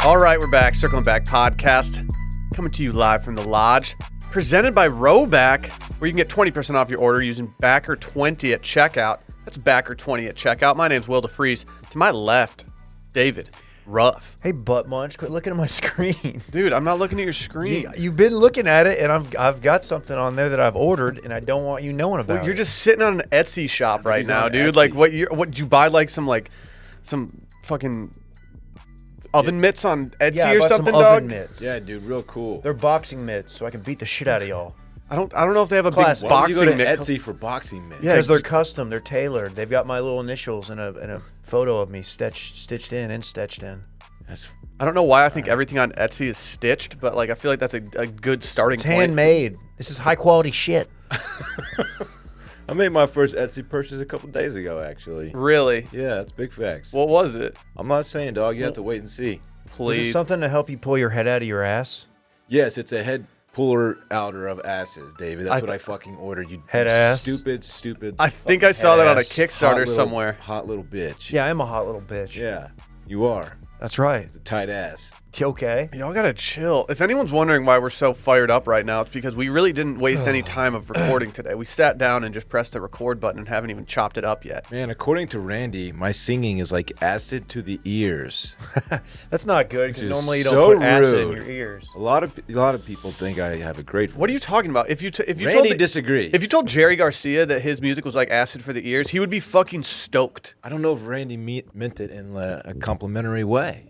All right, we're back. Circling Back podcast. Coming to you live from the lodge. Presented by Rowback, where you can get 20% off your order using Backer20 at checkout. That's Backer20 at checkout. My name's Will DeFries. To my left, David Ruff. Hey, butt munch, quit looking at my screen. Dude, I'm not looking at your screen. You've been looking at it, and I've got something on there that I've ordered, and I don't want you knowing about You're it. just sitting on an Etsy shop right now, dude. Etsy. Like, what did you buy? Like some fucking oven mitts on Etsy I or bought something, some dog? oven mitts. Yeah, dude, real cool. They're boxing mitts, so I can beat the shit out of y'all. I don't know if they have a Classic. big Why would you boxing go to mitt. Etsy for boxing mitts? Yeah, Because they're custom, they're tailored. They've got my little initials and a photo of me stitched in. I don't know why I think everything on Etsy is stitched, but like I feel like that's a good starting It's point. handmade. This is high quality shit. I made my first Etsy purchase a couple days ago, actually. Really? Yeah, that's big facts. What was it? I'm not saying, dog. You have to wait and see. Is Please. it something to help you pull your head out of your ass? Yes, it's a head puller outer of asses, David. That's what I fucking ordered. You Head ass? Stupid. I think I saw that on a ass. Kickstarter somewhere. Hot little bitch. Yeah, I'm a hot little bitch. Yeah, you are. That's right. The tight ass. Okay. Y'all gotta chill. If anyone's wondering why we're so fired up right now, it's because we really didn't waste any time of recording today. We sat down and just pressed the record button and haven't even chopped it up yet. Man, according to Randy, my singing is like acid to the ears. That's not good because Which is normally you so don't put acid in rude. your ears. A lot of people think I have a great voice. What are you talking about? If you Randy disagrees. If you told Jerry Garcia that his music was like acid for the ears, he would be fucking stoked. I don't know if Randy meant it in a complimentary way.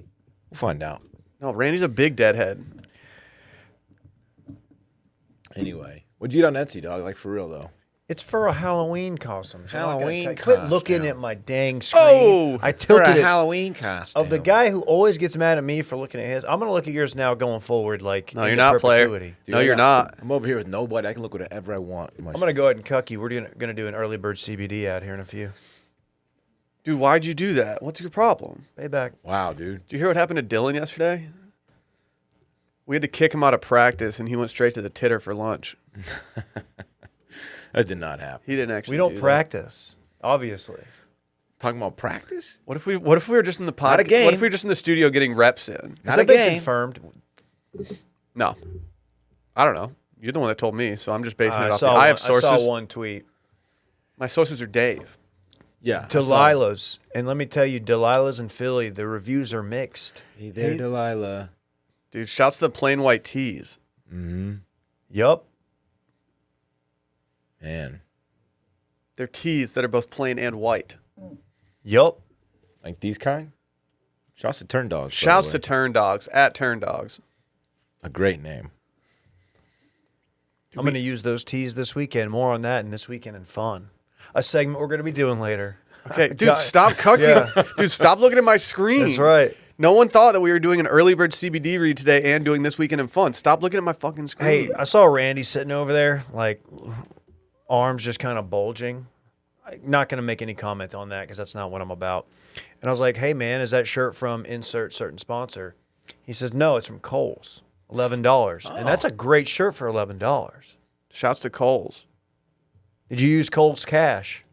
We'll find out. No, Randy's a big deadhead. Anyway, what'd you get on Etsy, dog? Like, for real, though. It's for a Halloween costume. So Halloween Quit looking costume. at my dang screen. Oh! I For tilted a it. Halloween costume. Of the guy who always gets mad at me for looking at his, I'm going to look at yours now going forward like No, you're into not, player. perpetuity. Dude, No, you're not. I'm over here with nobody. I can look whatever I want. I'm going to go ahead and cuck you. We're going to do an early bird CBD ad here in a few. Dude, why'd you do that? What's your problem? Payback. Wow, dude. Did you hear what happened to Dylan yesterday? We had to kick him out of practice, and he went straight to the titter for lunch. That did not happen. He didn't actually. We don't do that. practice, obviously. Talking about practice? What if we were just in the Not a game. What if we were just in the studio getting reps in? Has Not that a been game. confirmed? No, I don't know. You're the one that told me, so I'm just basing it off. saw I have one- sources. I saw one tweet. My sources are Dave. Yeah. Delilah's. And let me tell you, Delilah's in Philly, the reviews are mixed. Hey there, Delilah. Dude, shouts to the plain white tees. Mm-hmm. Yup. Man. They're tees that are both plain and white. Yup. Like these kind? Shouts to Turn Dogs. by the Shouts way. to Turn Dogs at Turn Dogs. A great name. I'm going to use those teas this weekend. More on that in This Weekend in Fun. A segment we're going to be doing later. Okay, dude, God. stop cucking. Yeah. Dude, stop looking at my screen. That's right. No one thought that we were doing an early bird CBD read today and doing This Weekend in Fun. Stop looking at my fucking screen. Hey, I saw Randy sitting over there, like arms just kind of bulging. I'm not going to make any comment on that because that's not what I'm about. And I was like, hey, man, is that shirt from insert certain sponsor? He says, no, it's from Kohl's. $11. And that's a great shirt for $11. Shouts to Coles. Did you use Kohl's cash?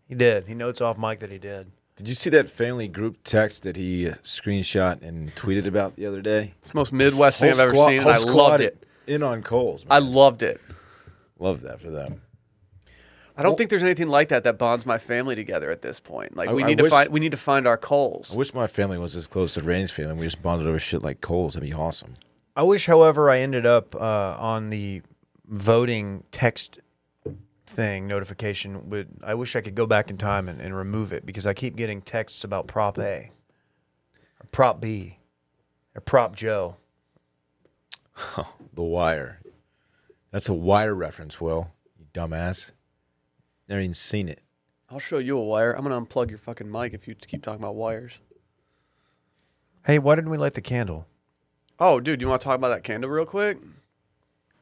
He did. He notes off mic that he did. Did you see that family group text that he screenshot and tweeted about the other day? It's the most Midwest thing I've ever seen, and Whole I squad loved it. In on Coles. I loved it. Love that for them. I don't think there's anything like that bonds my family together at this point. Like I we need to find our Coles. I wish my family was as close to Randy's family. We just bonded over shit like Coles. That'd be awesome. I wish, however, I ended up on the voting text thing notification. I wish I could go back in time and remove it because I keep getting texts about Prop A, or Prop B, or Prop Joe. The Wire. That's a Wire reference, Will. You dumbass. Never even seen it. I'll show you a wire. I'm gonna unplug your fucking mic if you keep talking about wires. Hey, why didn't we light the candle? Oh, dude, you want to talk about that candle real quick?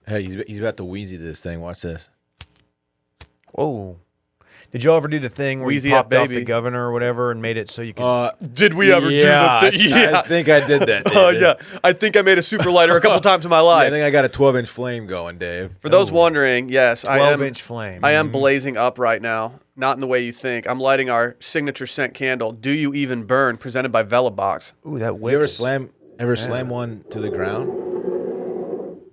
Hey, he's about to wheezy this thing. Watch this. Whoa. Did y'all ever do the thing where Wheezy you popped up, off baby. the governor or whatever and made it so you could... Did we ever do the thing? I think I did that. Oh, David. yeah. I think I made a super lighter a couple times in my Yeah, life. I think I got a 12-inch flame going, Dave. For those wondering, yes, I am 12-inch flame. I am blazing up right now. Not in the way you think. I'm lighting our signature scent candle, Do You Even Burn, presented by Velabox. Ooh, that You ever whips. slam Ever slam one to the ground?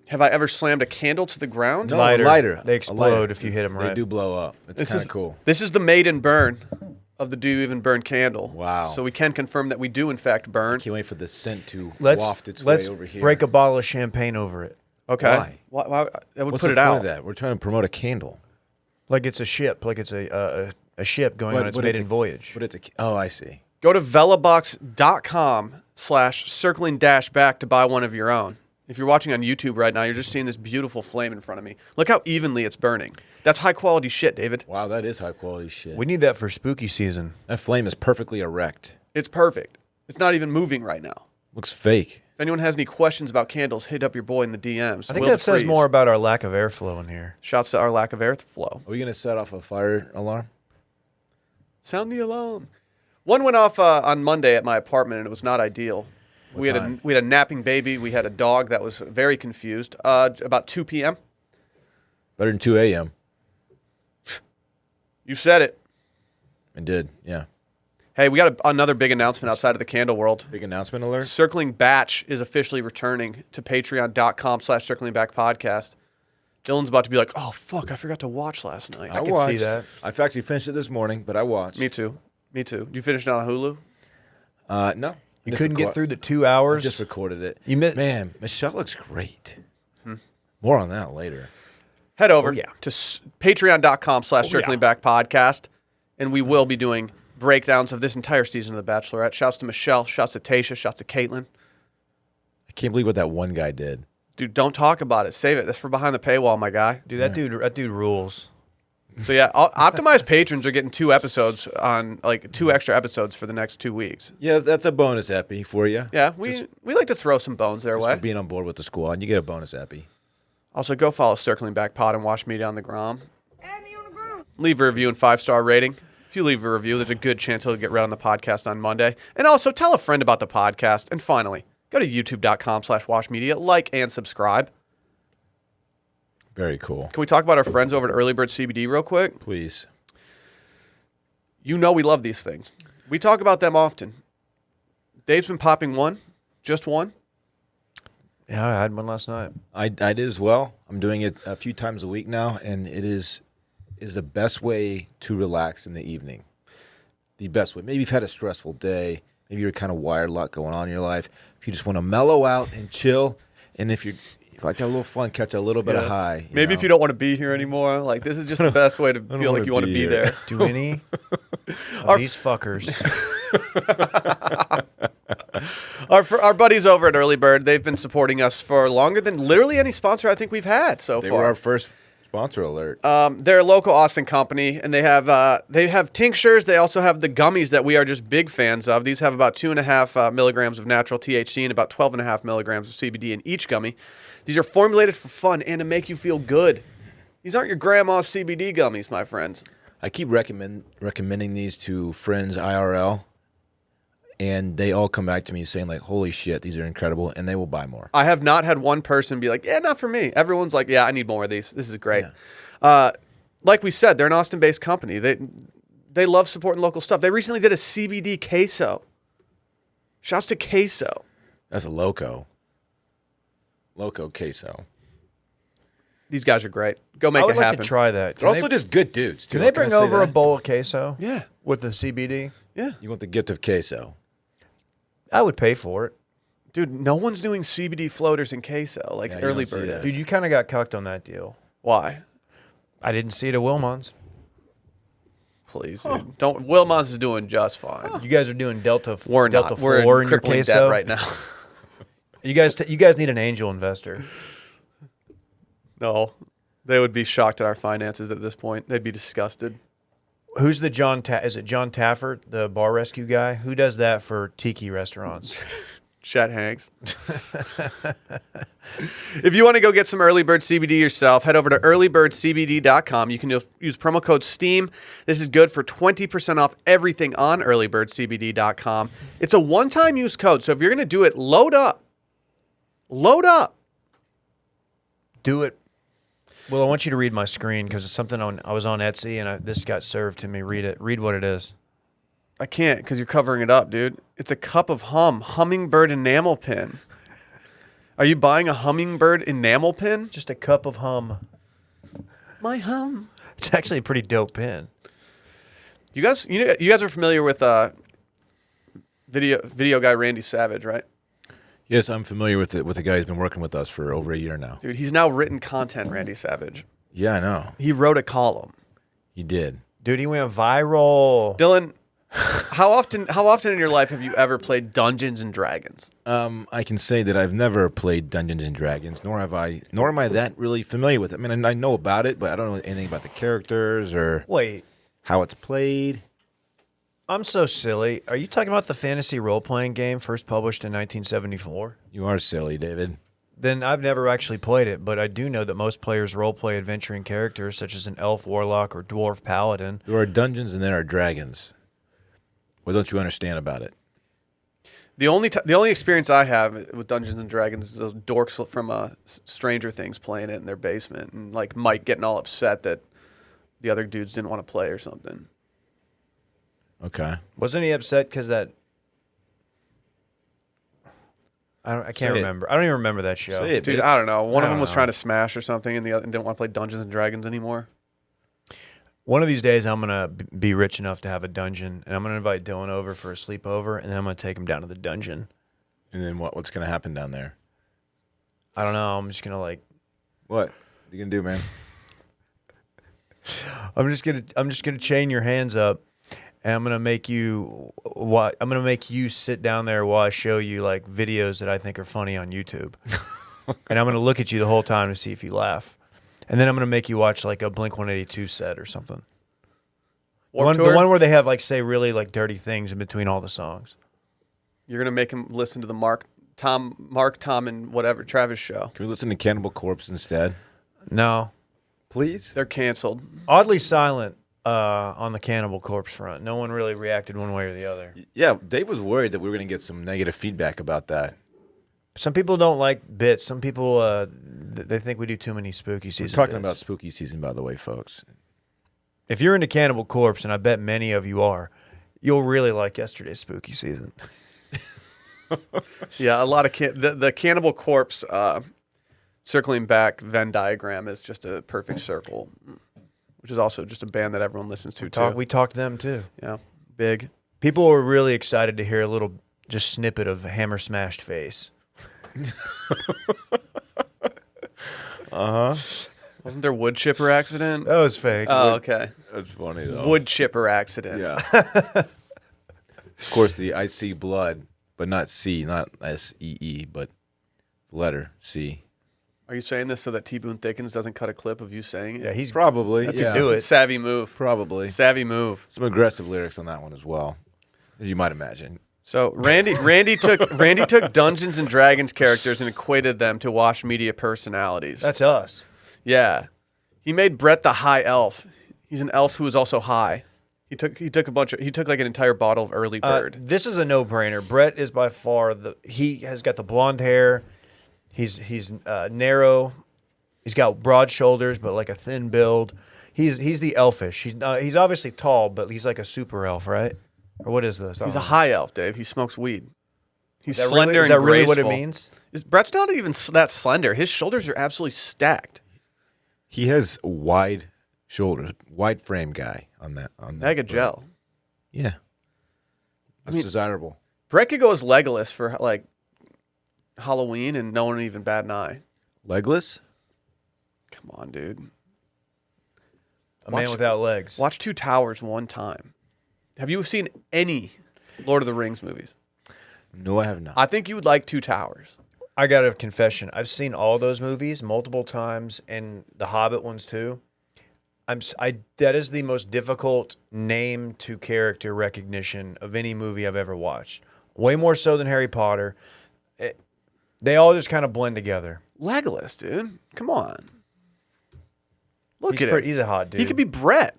Have I ever slammed a candle to the ground? No, Lighter. lighter. They A explode lighter. if you hit them right. They do blow up. It's kind of cool. This is the maiden burn of the Do You Even Burn candle. Wow. So we can confirm that we do, in fact, burn. Can't wait for the scent to Let's waft its way over here. break a bottle of champagne over it. Okay. Why? That would What's put the it point out. of that? We're trying to promote a candle. Like it's a ship. Like it's a ship going on its maiden voyage. But it's oh, I see. Go to velabox.com/circling-back to buy one of your own. If you're watching on YouTube right now, you're just seeing this beautiful flame in front of me. Look how evenly it's burning. That's high-quality shit, David. Wow, that is high quality shit. We need that for spooky season. That flame is perfectly erect. It's perfect. It's not even moving right now. Looks fake. If anyone has any questions about candles, hit up your boy in the DMs. I think Will that says DeFreeze. more about our lack of airflow in here. Shouts to our lack of airflow. Are we gonna set off a fire alarm? Sound the alarm. One went off on Monday at my apartment, and it was not ideal. We had a napping baby. We had a dog that was very confused. About 2 p.m. Better than 2 a.m. You said it. It did, yeah. Hey, we got another big announcement outside of the candle world. Big announcement alert. Circling Batch is officially returning to patreon.com/circlingbackpodcast. Dylan's about to be like, oh, fuck, I forgot to watch last night. I can watched. see that. I've actually finished it this morning, but I watched. Me too. You finished it on Hulu? No. You Just couldn't get record- through the 2 hours. Just recorded it. Man, Michelle looks great. More on that later. Head over Oh, yeah. to patreon.com/circlingbackpodcast, and we will be doing breakdowns of this entire season of The Bachelorette. Shouts to Michelle, shouts to Tasha, shouts to Caitlin. I can't believe what that one guy did. Dude, don't talk about it. Save it. That's for behind the paywall, my guy. dude, that dude rules. So yeah, optimized patrons are getting 2 episodes on 2 extra episodes for the next 2 weeks. Yeah, that's a bonus epi for you. Yeah, we like to throw some bones their Just way. for being on board with the squad. You get a bonus epi. Also, go follow Circling Back Pod and watch Media on the Grom. Leave a review and 5-star rating. If you leave a review, there's a good chance he'll get read on the podcast on Monday. And also, tell a friend about the podcast. And finally, go to youtube.com/watchmedia, like and subscribe. Very cool. Can we talk about our friends over at Early Bird CBD real quick? Please. You know we love these things. We talk about them often. Dave's been popping one, just one. Yeah, I had one last night. I did as well. I'm doing it a few times a week now, and it is the best way to relax in the evening. The best way. Maybe you've had a stressful day. Maybe you're kind of wired, a lot going on in your life. If you just want to mellow out and chill, and if you like to have a little fun, catch a little bit of high. Maybe if you don't want to be here anymore, this is just the best way to feel like you want to be there. Do any of these fuckers? Our buddies over at Early Bird, they've been supporting us for longer than literally any sponsor I think we've had so They far. were our first sponsor alert. They're a local Austin company, and they have tinctures. They also have the gummies that we are just big fans of. These have about 2.5 milligrams of natural THC and about 12.5 milligrams of CBD in each gummy. These are formulated for fun and to make you feel good. These aren't your grandma's CBD gummies, my friends. I keep recommending these to friends IRL, and they all come back to me saying, holy shit, these are incredible, and they will buy more. I have not had one person be like, yeah, not for me. Everyone's like, yeah, I need more of these. This is great. Yeah. Like we said, they're an Austin-based company. They love supporting local stuff. They recently did a CBD queso. Shouts to queso. That's a Loco queso. These guys are great. Go make I would it like happen. to try that. They're also just good dudes, too. Can they Can I bring say over a that? bowl of queso? Yeah. With the CBD? Yeah. You want the gift of queso. I would pay for it. Dude, no one's doing CBD floaters in queso like Yeah, you Early don't see Bird that. is. Dude, you kind of got cucked on that deal. Why? I didn't see it at Wilmon's. Please, dude. Don't. Wilmot's is doing just fine. You guys are doing Delta We're Delta not. We're 4 in in your crippling queso debt right now. You guys need an angel investor. No, they would be shocked at our finances at this point. They'd be disgusted. Who's the is it John Taffert, the bar rescue guy? Who does that for tiki restaurants? Chet Hanks. If you want to go get some Early Bird CBD yourself, head over to earlybirdcbd.com. You can use promo code STEAM. This is good for 20% off everything on earlybirdcbd.com. It's a one-time use code, so if you're going to do it, load up. Load up. Do it. Well, I want you to read my screen because it's something I was on Etsy and this got served to me. Read it. Read what it is. I can't because you're covering it up, dude. It's a cup of hummingbird enamel pin. Are you buying a hummingbird enamel pin? Just a cup of hum. My hum. It's actually a pretty dope pin. You guys are familiar with video guy Randy Savage, right? Yes, I'm familiar with it. With the guy who's been working with us for over a year now. Dude, he's now written content, Randy Savage. Yeah, I know. He wrote a column. He did. Dude, he went viral. Dylan, how often in your life have you ever played Dungeons and Dragons? I can say that I've never played Dungeons and Dragons, nor am I that really familiar with it. I mean, I know about it, but I don't know anything about the characters or Wait, how it's played. I'm so silly. Are you talking about the fantasy role-playing game first published in 1974? You are silly, David. Then I've never actually played it, but I do know that most players role-play adventuring characters such as an elf, warlock, or dwarf paladin. There are dungeons and there are dragons. What don't you understand about it? The only experience I have with Dungeons and Dragons is those dorks from Stranger Things playing it in their basement, and like Mike getting all upset that the other dudes didn't want to play or something. Okay. Wasn't he upset because that? I can't remember. I don't even remember that show. Say it, Dude, bitch. I don't know. One I of them don't was know. trying to smash or something, and the other didn't want to play Dungeons and Dragons anymore. One of these days, I'm gonna be rich enough to have a dungeon, and I'm gonna invite Dylan over for a sleepover, and then I'm gonna take him down to the dungeon. And then what's going to happen down there? I don't know. I'm just gonna like. What? What are you going to do, man? I'm just gonna chain your hands up, and I'm gonna make you sit down there while I show you like videos that I think are funny on YouTube, and I'm gonna look at you the whole time to see if you laugh, and then I'm gonna make you watch like a Blink-182 set or something. The one where they have like say really like dirty things in between all the songs. You're gonna make him listen to the Mark, Tom, and whatever Travis show. Can we listen to Cannibal Corpse instead? No, Please? They're canceled. oddly silent on the Cannibal Corpse front. No one really reacted one way or the other. Yeah, Dave was worried that we were going to get some negative feedback about that. Some people don't like bits. Some people they think we do too many spooky We're season. talking bits. about spooky season, by the way, folks. If you're into Cannibal Corpse, and I bet many of you are, you'll really like yesterday's spooky season. Yeah, a lot of the Cannibal Corpse circling back Venn diagram is just a perfect circle, which is also just a band that everyone listens to too. We talked to them too. Yeah, big. People were really excited to hear a little just snippet of Hammer Smashed Face. Wasn't there wood chipper accident? That was fake. Oh, okay. That's funny, though. Wood chipper accident. Yeah. Of course, the I see blood, but not C, not S-E-E, but letter C. Are you saying this so that T. Boone Thickens doesn't cut a clip of you saying it? Yeah, he's Probably. That's yeah. do it. Savvy move. Probably. Savvy move. Some aggressive lyrics on that one as well, as you might imagine. So Randy took Dungeons and Dragons characters and equated them to Wash Media personalities. that's us. Yeah. He made Brett the high elf. He's an elf who is also high. He took like an entire bottle of early bird. This is a no-brainer. Brett is by far he has got the blonde hair. He's narrow. He's got broad shoulders, but like a thin build. He's the elfish. He's obviously tall, but he's like a super elf, right? Or what is this? He's a high elf, Dave. He smokes weed. He's Is that slender really, is that and really graceful. what it means? Brett's not even that slender. His shoulders are absolutely stacked. He has wide shoulders, wide frame guy on that. Mega gel. Yeah. That's desirable. Brett could go as Legolas for like Halloween and no one would even bat an eye. Legless? Come on, dude. A man without legs. Watch Two Towers one time. Have you seen any Lord of the Rings movies? No, I have not. I think you would like Two Towers. I got a confession. I've seen all those movies multiple times, and the Hobbit ones too. That is the most difficult name to character recognition of any movie I've ever watched. Way more so than Harry Potter. They all just kind of blend together. Legolas, dude. Come on. Look at him. He's a hot dude. He could be Brett.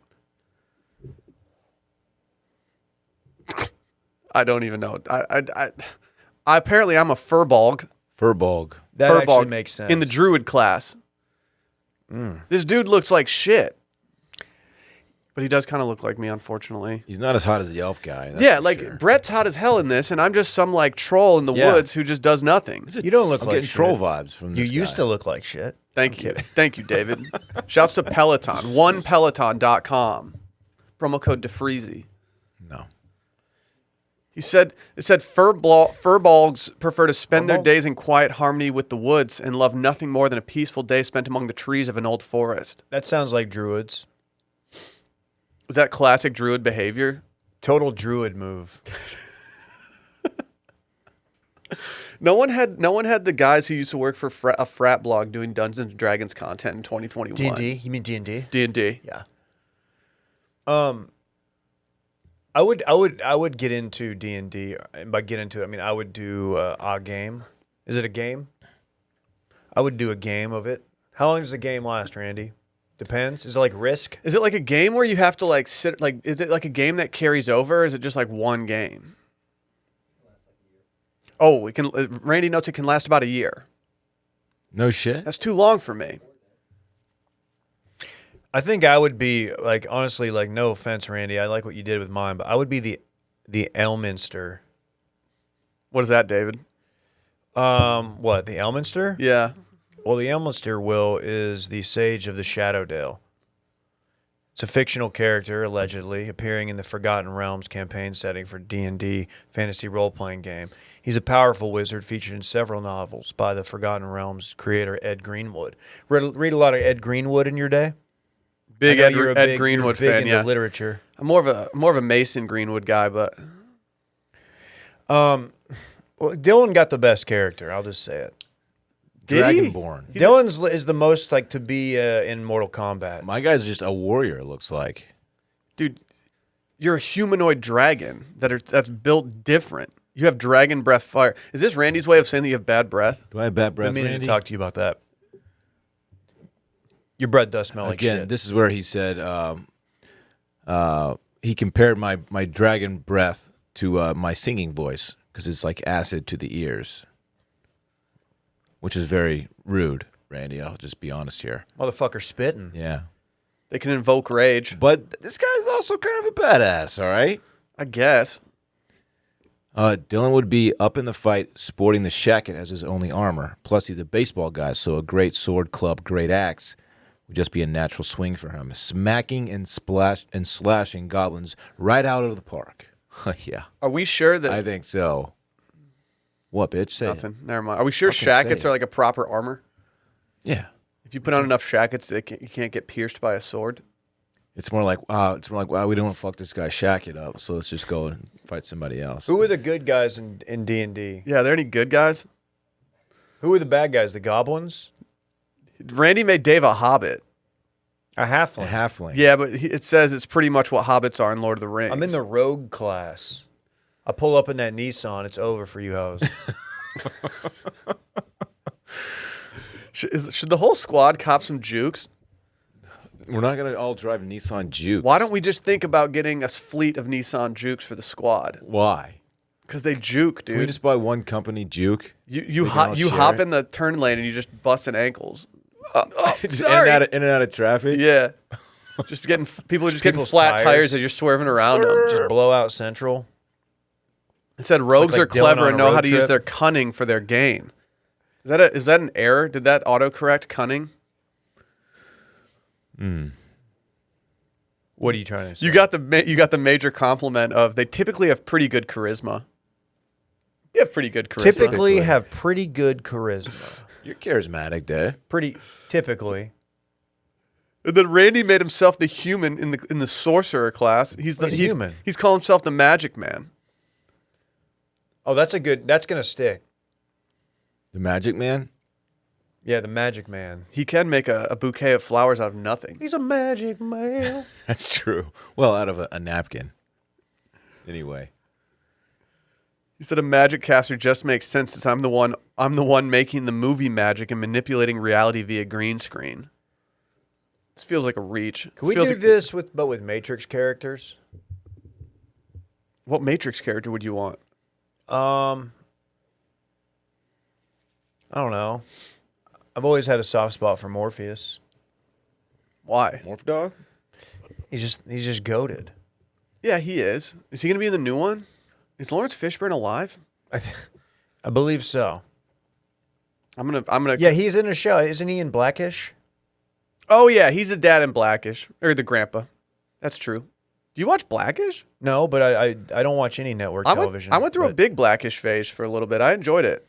I don't even know. I apparently I'm a furbolg. Furbolg. That actually Furbolg makes sense. in the druid class. This dude looks like shit. But he does kind of look like me, unfortunately. He's not as hot as the elf guy. That's Yeah, for like sure. Brett's hot as hell in this, and I'm just some like troll in the Yeah. woods who just does nothing. You don't look I'm like getting shit. troll vibes from You this used guy. to look like shit. Thank you. Thank you, David. Shouts to Peloton. OnePeloton.com. Promo code DeFreezy. No. It said furballs prefer to spend their Furball? days in quiet harmony with the woods and love nothing more than a peaceful day spent among the trees of an old forest. That sounds like druids. Is that classic druid behavior? Total druid move. No one had the guys who used to work for a frat blog doing Dungeons and Dragons content in 2021. D&D? You mean D&D? D&D. Yeah. I would get into D&D. And by get into it, I mean I would do a game. Is it a game? I would do a game of it. How long does the game last, Randy? Depends. Is it like Risk? Is it like a game where you have to like sit like is it like a game that carries over or is it just like one game? Oh, it can Randy notes it can last about a year. No shit. That's too long for me. I think I would be like honestly, like no offense, Randy. I like what you did with mine, but I would be the Elminster. What is that, David? What, the Elminster? Yeah. Well, the Elminster, Will, is the Sage of the Shadowdale. It's a fictional character, allegedly, appearing in the Forgotten Realms campaign setting for D&D fantasy role-playing game. He's a powerful wizard featured in several novels by the Forgotten Realms creator Ed Greenwood. Read a lot of Ed Greenwood in your day? Big I know Ed, you're a Ed big- Greenwood you're big fan, into yeah. literature. I'm more of a Mason Greenwood guy, but Well, Dylan got the best character. I'll just say it. Did he? Dragonborn. Dylan's is the most like to be in Mortal Kombat. My guy's just a warrior, it looks like. dude, you're a humanoid dragon that's built different. You have dragon breath fire. Is this Randy's way of saying that you have bad breath? Do I have bad I've breath, been meaning Randy? to talk to you about that. Your breath does smell like Again, shit. this is where he said he compared my dragon breath to my singing voice because it's like acid to the ears, which is very rude, Randy. I'll just be honest here. Motherfucker spitting. Yeah. They can invoke rage, But this guy's also kind of a badass, all right? I guess. Dylan would be up in the fight sporting the shacket as his only armor. Plus, he's a baseball guy, so a great sword, club, great axe would just be a natural swing for him. Smacking and slashing goblins right out of the park. Yeah, Are we sure that I think so. What, bitch? Say it. nothing? Never mind. Are we sure Fucking say shackets it. are like a proper armor? Yeah. If you put on enough shackets, you can't get pierced by a sword. It's more like, wow, we don't want to fuck this guy shacket up, so let's just go and fight somebody else. Who are the good guys in D&D? Yeah, are there any good guys? Who are the bad guys? The goblins? Randy made Dave a hobbit. A A halfling. halfling. Yeah, but it says it's pretty much what hobbits are in Lord of the Rings. I'm in the rogue class. I pull up in that Nissan. It's over for you hoes. Should the whole squad cop some jukes? We're not going to all drive Nissan Jukes. Why don't we just think about getting a fleet of Nissan Jukes for the squad? Why? Because they juke, Can we dude. just buy one company Juke? You can all hop share it? in the turn lane and you just busting ankles. Just Sorry. in and out of traffic? Yeah. Just getting people are just getting People's flat tires tires. as you're swerving around them. Just blow out Central. It said rogues like are Dylan clever on and a know how road to use trip. their cunning for their gain. Is that an error? Did that autocorrect cunning? What are you trying to say? You got the major compliment of they typically have pretty good charisma. You have pretty good charisma. typically have pretty good charisma. You're charismatic, Dad. Pretty typically. And then Randy made himself the human in the sorcerer class. He's human. He's calling himself the magic man. Oh, that's gonna stick. The Magic Man? Yeah, the magic man. He can make a bouquet of flowers out of nothing. He's a magic man. That's true. Well, out of a napkin. Anyway. He said a magic caster just makes sense since I'm the one making the movie magic and manipulating reality via green screen. This feels like a reach. Can we Feels do like- this with Matrix characters? What Matrix character would you want? I don't know. I've always had a soft spot for Morpheus. Why? Morph Dog? He's just goated. Yeah, he is. Is he going to be in the new one? Is Lawrence Fishburne alive? I believe so. I'm gonna. Yeah, he's in a show. Isn't he in Blackish? Oh yeah, he's the dad in Blackish or the grandpa. That's true. Do you watch Blackish? No, but I don't watch any network television. I went through a big Blackish phase for a little bit. I enjoyed it.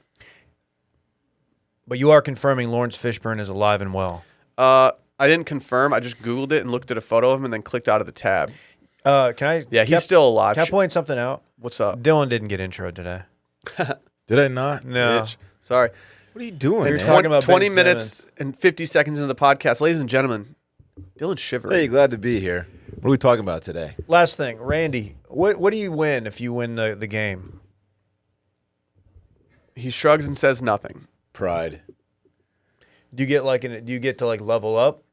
But you are confirming Lawrence Fishburne is alive and well. I didn't confirm. I just Googled it and looked at a photo of him and then clicked out of the tab. Can I? Yeah, he's still alive. Can I point something out? What's up? Dylan didn't get intro today. Did I not? No. Bitch. Sorry. What are you doing? They were man? talking about 20 Ben minutes Simmons. and 50 seconds into the podcast. Ladies and gentlemen, Dylan's shivering. Hey, glad to be here. What are we talking about today? Last thing, Randy, what do you win if you win the game? He shrugs and says nothing. Pride. Do you get to level up?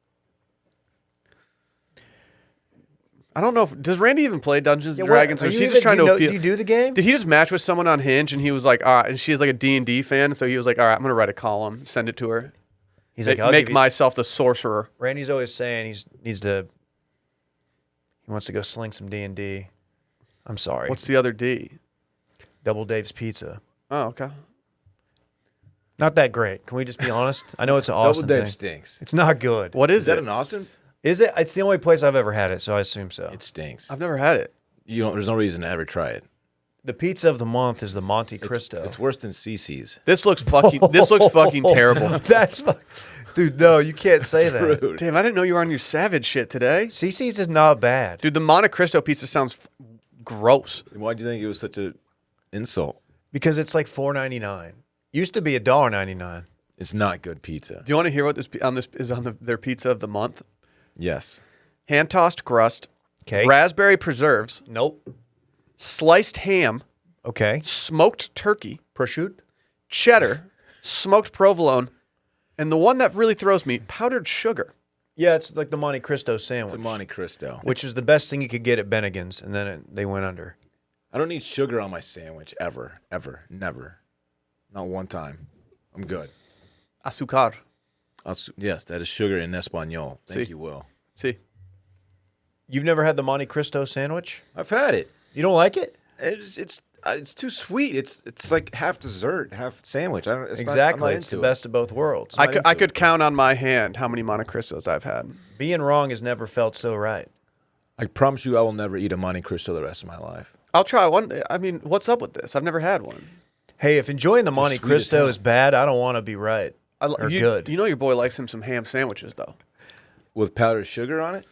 I don't know. Does Randy even play Dungeons and Yeah, what- Dragons, or are is you he even- just trying do you to know- appeal? Do you do the game? Did he just match with someone on Hinge, and he was like, all right, and she's like a D&D fan, so he was like, all right, I'm going to write a column, send it to her. He's Make, like, I'll make give you- myself the sorcerer. Randy's always saying he wants to go sling some D&D. I'm sorry. What's the other D? Double Dave's Pizza? Oh, okay. Not that great. Can we just be honest? I know it's an Double Austin Dave thing. stinks. It's not good. What Is is that it? in Austin? Is it? It's the only place I've ever had it, so I assume so. It stinks. I've never had it. There's no reason to ever try it. The pizza of the month is the Monte Cristo. It's worse than CC's. This looks fucking terrible. That's dude. No, you can't say that. Rude. Damn, I didn't know you were on your savage shit today. CC's is not bad. Dude, the Monte Cristo pizza sounds gross. Why do you think it was such an insult? Because it's like $4.99. Used to be $1.99. It's not good pizza. Do you want to hear what this is on their pizza of the month? Yes. Hand tossed crust, Okay. raspberry preserves, Nope. sliced ham, Okay. smoked turkey, Prosciutto. cheddar, smoked provolone, and the one that really throws me, powdered sugar. Yeah, it's like the Monte Cristo sandwich, It's a Monte Cristo. which is the best thing you could get at Bennigan's, and then they went under. I don't need sugar on my sandwich ever, never. Not one time. I'm good. Azúcar. Yes, that is sugar in Espanol. Thank See. you, Will. See, You've never had the Monte Cristo sandwich? I've had it. You don't like it? It's too sweet. It's like half dessert, half sandwich. I don't it's Exactly. Not, I'm not It's the into it. best of both worlds. I into could it. count on my hand how many Monte Cristos I've had. Being wrong has never felt so right. I promise you, I will never eat a Monte Cristo the rest of my life. I'll try one. I mean, what's up with this? I've never had one. Hey, if enjoying the Monte sweet as Cristo hell. is bad, I don't want to be right. Or good. You know your boy likes him some ham sandwiches, though. With powdered sugar on it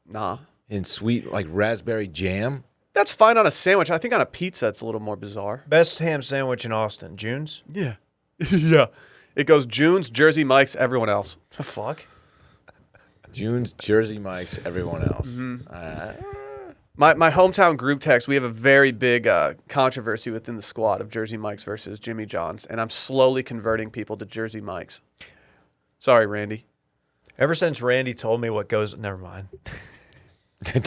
Nah. and sweet like raspberry jam. That's fine on a sandwich. I think on a pizza, it's a little more bizarre. Best ham sandwich in Austin, June's? Yeah. Yeah. It goes June's, Jersey Mike's, everyone else. The fuck? June's, Jersey Mike's, everyone else. My hometown group text, we have a very big controversy within the squad of Jersey Mike's versus Jimmy John's, and I'm slowly converting people to Jersey Mike's. Sorry, Randy. Ever since Randy told me what goes, never mind.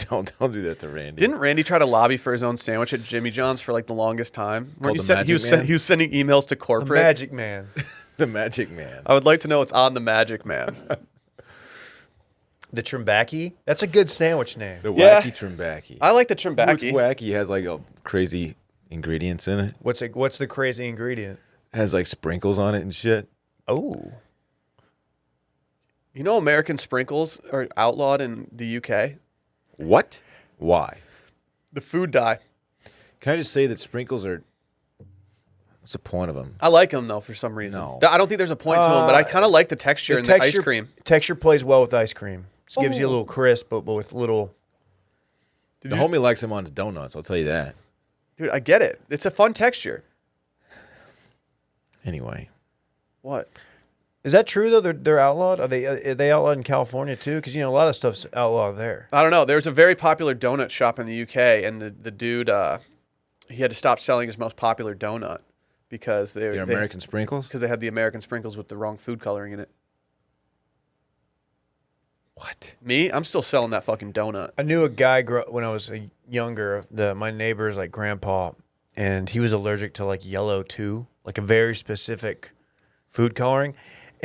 don't do that to Randy. Didn't Randy try to lobby for his own sandwich at Jimmy John's for like the longest time? Called You the said he Magic was, Man? he was sending emails to The corporate. Magic Man. The Magic Man. I would like to know what's on the Magic Man. The Trimbacki? That's a good sandwich name. The Yeah. wacky Trimbacki. I like the It's Trimbacki. wacky. Has like a crazy ingredients in it. What's the crazy ingredient? Has like sprinkles on it and shit. Oh. You know, American sprinkles are outlawed in the UK. What? Why? The food dye. Can I just say that sprinkles are? What's the point of them? I like them though for some reason. No. I don't think there's a point to them, but I kind of like the texture in the ice cream. Texture plays well with ice cream. Just gives you a Oh. little crisp, but with little. The homie likes them on his donuts. I'll tell you that. Dude, I get it. It's a fun texture. Anyway, What? Is that true though? They're outlawed. Are they outlawed in California too? Because a lot of stuff's outlawed there. I don't know. There's a very popular donut shop in the UK, and the dude, he had to stop selling his most popular donut because they're American sprinkles. because they had the American sprinkles with the wrong food coloring in it. What? Me, I'm still selling that fucking donut. I knew a guy when I was younger. My neighbor's like grandpa, and he was allergic to like yellow too, like a very specific food coloring.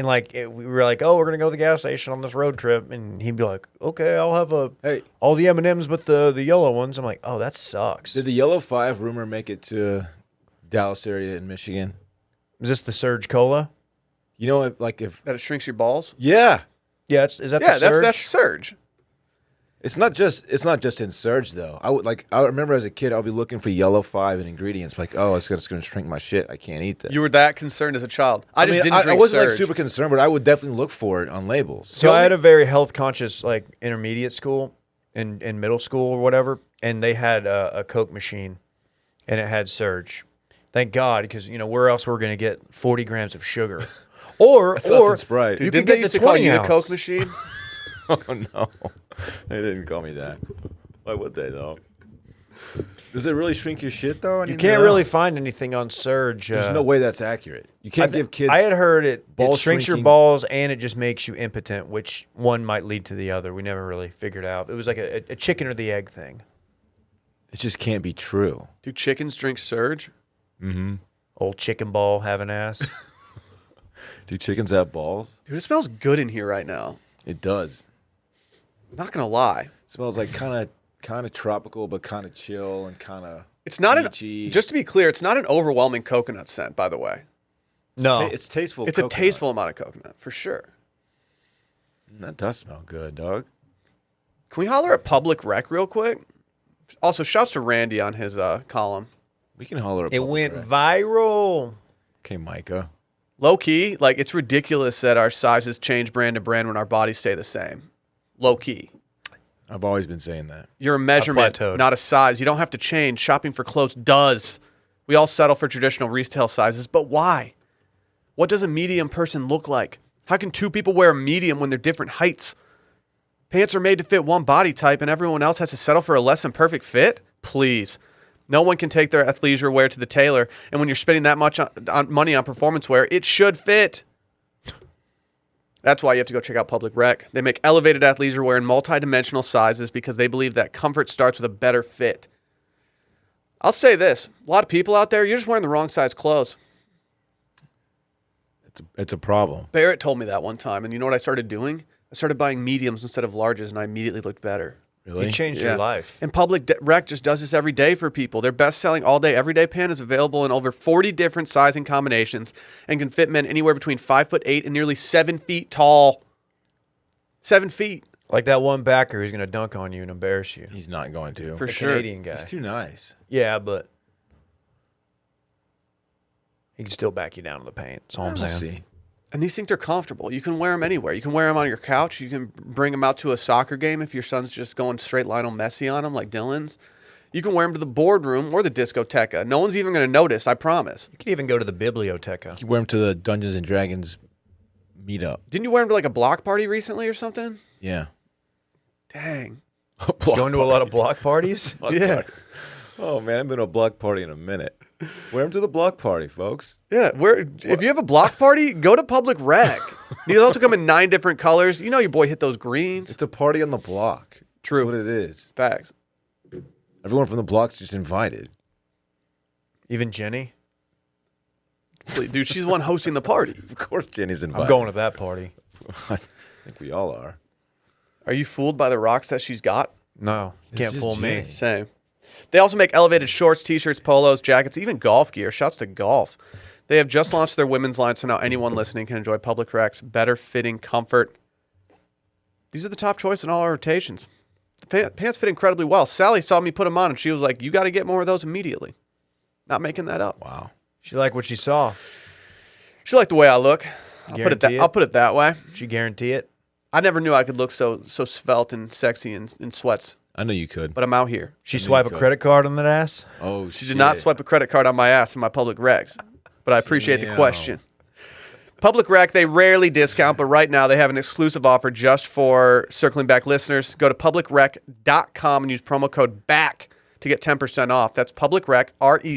And like we were like, oh, we're gonna go to the gas station on this road trip, and he'd be like, okay, I'll have all the M&Ms but the yellow ones. I'm like, oh, that sucks. Did the Yellow 5 rumor make it to Dallas area in Michigan? Is this the Surge Cola? You know, if That it shrinks your balls? yeah, Yeah, is that the Surge? That's Surge. it's not just in Surge though. I remember as a kid, I'll be looking for Yellow 5 and ingredients, like, oh, it's gonna shrink my shit. I can't eat this. You were that concerned as a child. I just didn't I drink wasn't like Surge. super concerned, but I would definitely look for it on labels. So I had a very health conscious like intermediate school in middle school or whatever, and they had a Coke machine, and it had Surge. Thank God, because where else we're gonna get 40 grams of sugar, or That's us and Sprite. Dude, you didn't could they get used the to call 20 you the ounce. Coke machine? Oh no, they didn't call me that. Why would they though? Does it really shrink your shit though? You can't really find anything on Surge. There's no way that's accurate. You can't give kids. I had heard it ball shrinks your shrinking- balls and it just makes you impotent, which one might lead to the other. We never really figured out. It was like a chicken or the egg thing. It just can't be true. Do chickens drink Surge? Old chicken ball having ass. Do chickens have balls? Dude, it smells good in here right now. It does. Not gonna lie. It smells like kind of tropical, but kind of chill and kind of. It's not peachy. just to be clear, it's not an overwhelming coconut scent, by the way. No, It's tasteful. It's coconut. a tasteful amount of coconut, for sure. That does smell good, dog. Can we holler at Public Rec real quick? Also, shouts to Randy on his column. We can holler. At it Public went Rec. viral. Okay, Micah. Low key, like it's ridiculous that our sizes change brand to brand when our bodies stay the same. Low key. I've always been saying that. You're a measurement, plateaued. not a size. You don't have to change. Shopping for clothes does. We all settle for traditional retail sizes, but why? What does a medium person look like? How can two people wear a medium when they're different heights? Pants are made to fit one body type and everyone else has to settle for a less than perfect fit? Please. No one can take their athleisure wear to the tailor, and when you're spending that much money on performance wear, it should fit. That's why you have to go check out Public Rec. They make elevated athleisure wear in multi-dimensional sizes because they believe that comfort starts with a better fit. I'll say this. A lot of people out there, you're just wearing the wrong size clothes. It's a problem. Barrett told me that one time, and you know what I started doing? I started buying mediums instead of larges, and I immediately looked better. Really? It changed Yeah. your life. And Public Rec just does this every day for people. Their best-selling all-day, everyday pant is available in over 40 different sizing combinations and can fit men anywhere between 5'8" and nearly 7 feet tall. 7 feet, Like that one backer who's going to dunk on you and embarrass you. He's not going to. for The sure. Canadian guy. He's too nice. Yeah, but he can still back you down in the paint. That's all I'm We'll saying. see. And these things are comfortable. You can wear them anywhere. You can wear them on your couch. You can bring them out to a soccer game if your son's just going straight Lionel Messi on them like Dylan's. You can wear them to the boardroom or the discoteca. No one's even going to notice, I promise. You can even go to the biblioteca. You wear him to the Dungeons and Dragons meetup. Didn't you wear them to like a block party recently or something? Yeah. Dang. Going to a lot of block parties? Yeah. Oh man, I've been to a block party in a minute. Wear him to the block party, folks. Yeah. If you have a block party, go to Public Rec. These also come in 9 different colors. You know your boy hit those greens. It's a party on the block. True. That's what it is. Facts. Everyone from the block's just invited. Even Jenny? Dude, she's the one hosting the party. Of course, Jenny's invited. I'm going to that party. I think we all are. Are you fooled by the rocks that she's got? No, you It's can't just fool me. Jenny. Same. They also make elevated shorts, t-shirts, polos, jackets, even golf gear. Shouts to golf. They have just launched their women's line, so now anyone listening can enjoy Public Rec's better fitting comfort. These are the top choice in all our rotations. The pants fit incredibly well. Sally saw me put them on, and she was like, you got to get more of those immediately. Not making that up. Wow. She liked what she saw. She liked the way I look. I'll Guarantee it? put it that way. She guarantee it. I never knew I could look so svelte and sexy in sweats, I know you could. but I'm out here. She I knew swipe you a could. credit card on that ass? Oh, She did not swipe a credit card on my ass in my Public Recs, but I appreciate the Damn. question. Public Rec, they rarely discount, but right now they have an exclusive offer just for Circling Back listeners. Go to publicrec.com and use promo code BACK to get 10% off. That's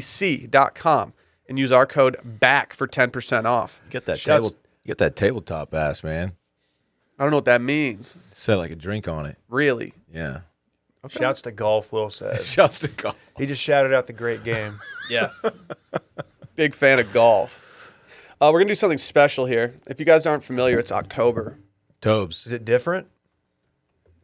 publicrec.com and use our code BACK for 10% off. Get that Shouts- Get that tabletop ass, man. I don't know what that means, Set like a drink on it. really. Yeah. Shouts to golf, Will says. Shouts to golf. He just shouted out the great game. Yeah. Big fan of golf. We're going to do something special here. If you guys aren't familiar, it's October. Tobes. Is it different?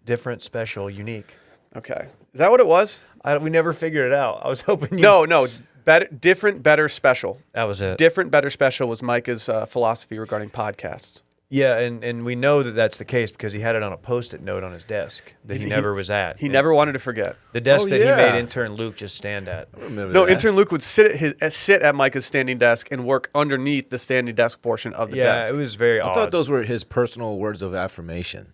Different, special, unique. Okay. Is that what it was? We never figured it out. I was hoping you... No. Better, different, better, special. That was it. Different, better, special was Micah's philosophy regarding podcasts. Yeah, and we know that that's the case because he had it on a Post-it note on his desk that he never was at. He never wanted to forget. The desk Oh, that yeah. he made intern Luke just stand at. I remember No, that. intern Luke would sit at Micah's standing desk and work underneath the standing desk portion of the Yeah, desk. it was very odd. I thought those were his personal words of affirmation.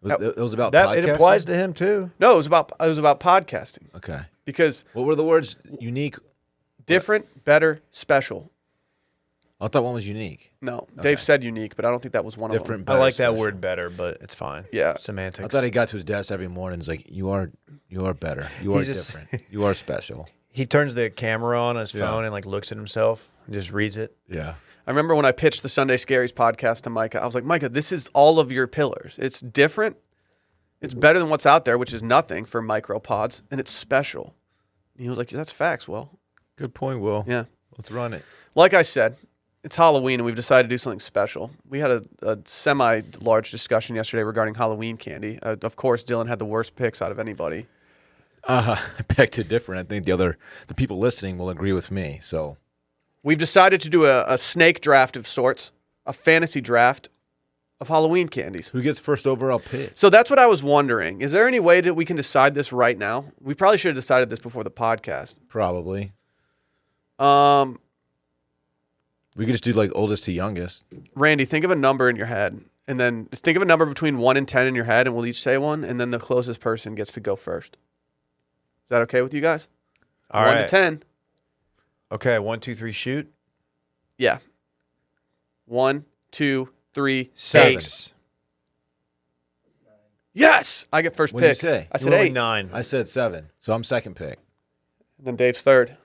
It was about that podcasting? it applies to him too. No, it was about podcasting Okay. because What were the words? Unique? different, better, special. I thought one was unique. No, Dave said unique, but I don't think that was one Different, of them. better, I like that special. word better, but it's fine. Yeah. Semantics. I thought he got to his desk every morning and was like, you are better. You are He's just- different. You are special. He turns the camera on his Yeah. phone and like looks at himself and just reads it. Yeah. I remember when I pitched the Sunday Scaries podcast to Micah, I was like, Micah, this is all of your pillars. It's different. It's better than what's out there, which is nothing for micropods, and it's special. And he was like, that's facts, Will. Good point, Will. Yeah. Let's run it. Like I said, it's Halloween, and we've decided to do something special. We had a semi-large discussion yesterday regarding Halloween candy. Of course, Dylan had the worst picks out of anybody. I beg to differ. I think the people listening will agree with me. So We've decided to do a snake draft of sorts, a fantasy draft of Halloween candies. who gets first overall pick? So that's what I was wondering. Is there any way that we can decide this right now? We probably should have decided this before the podcast. Probably. Um, We could just do like oldest to youngest. Randy, think of a number in your head, and then just think of a number between 1 and 10 in your head, and we'll each say one, and then the closest person gets to go first. Is that okay with you guys? All 1 right. to 10. Okay, 1, 2, 3, shoot. Yeah. 1, 2, 3, 7. 8. Yes, I get first What'd you pick. say? I You said went with 8. 9. I said 7, so I'm second pick. And then Dave's third.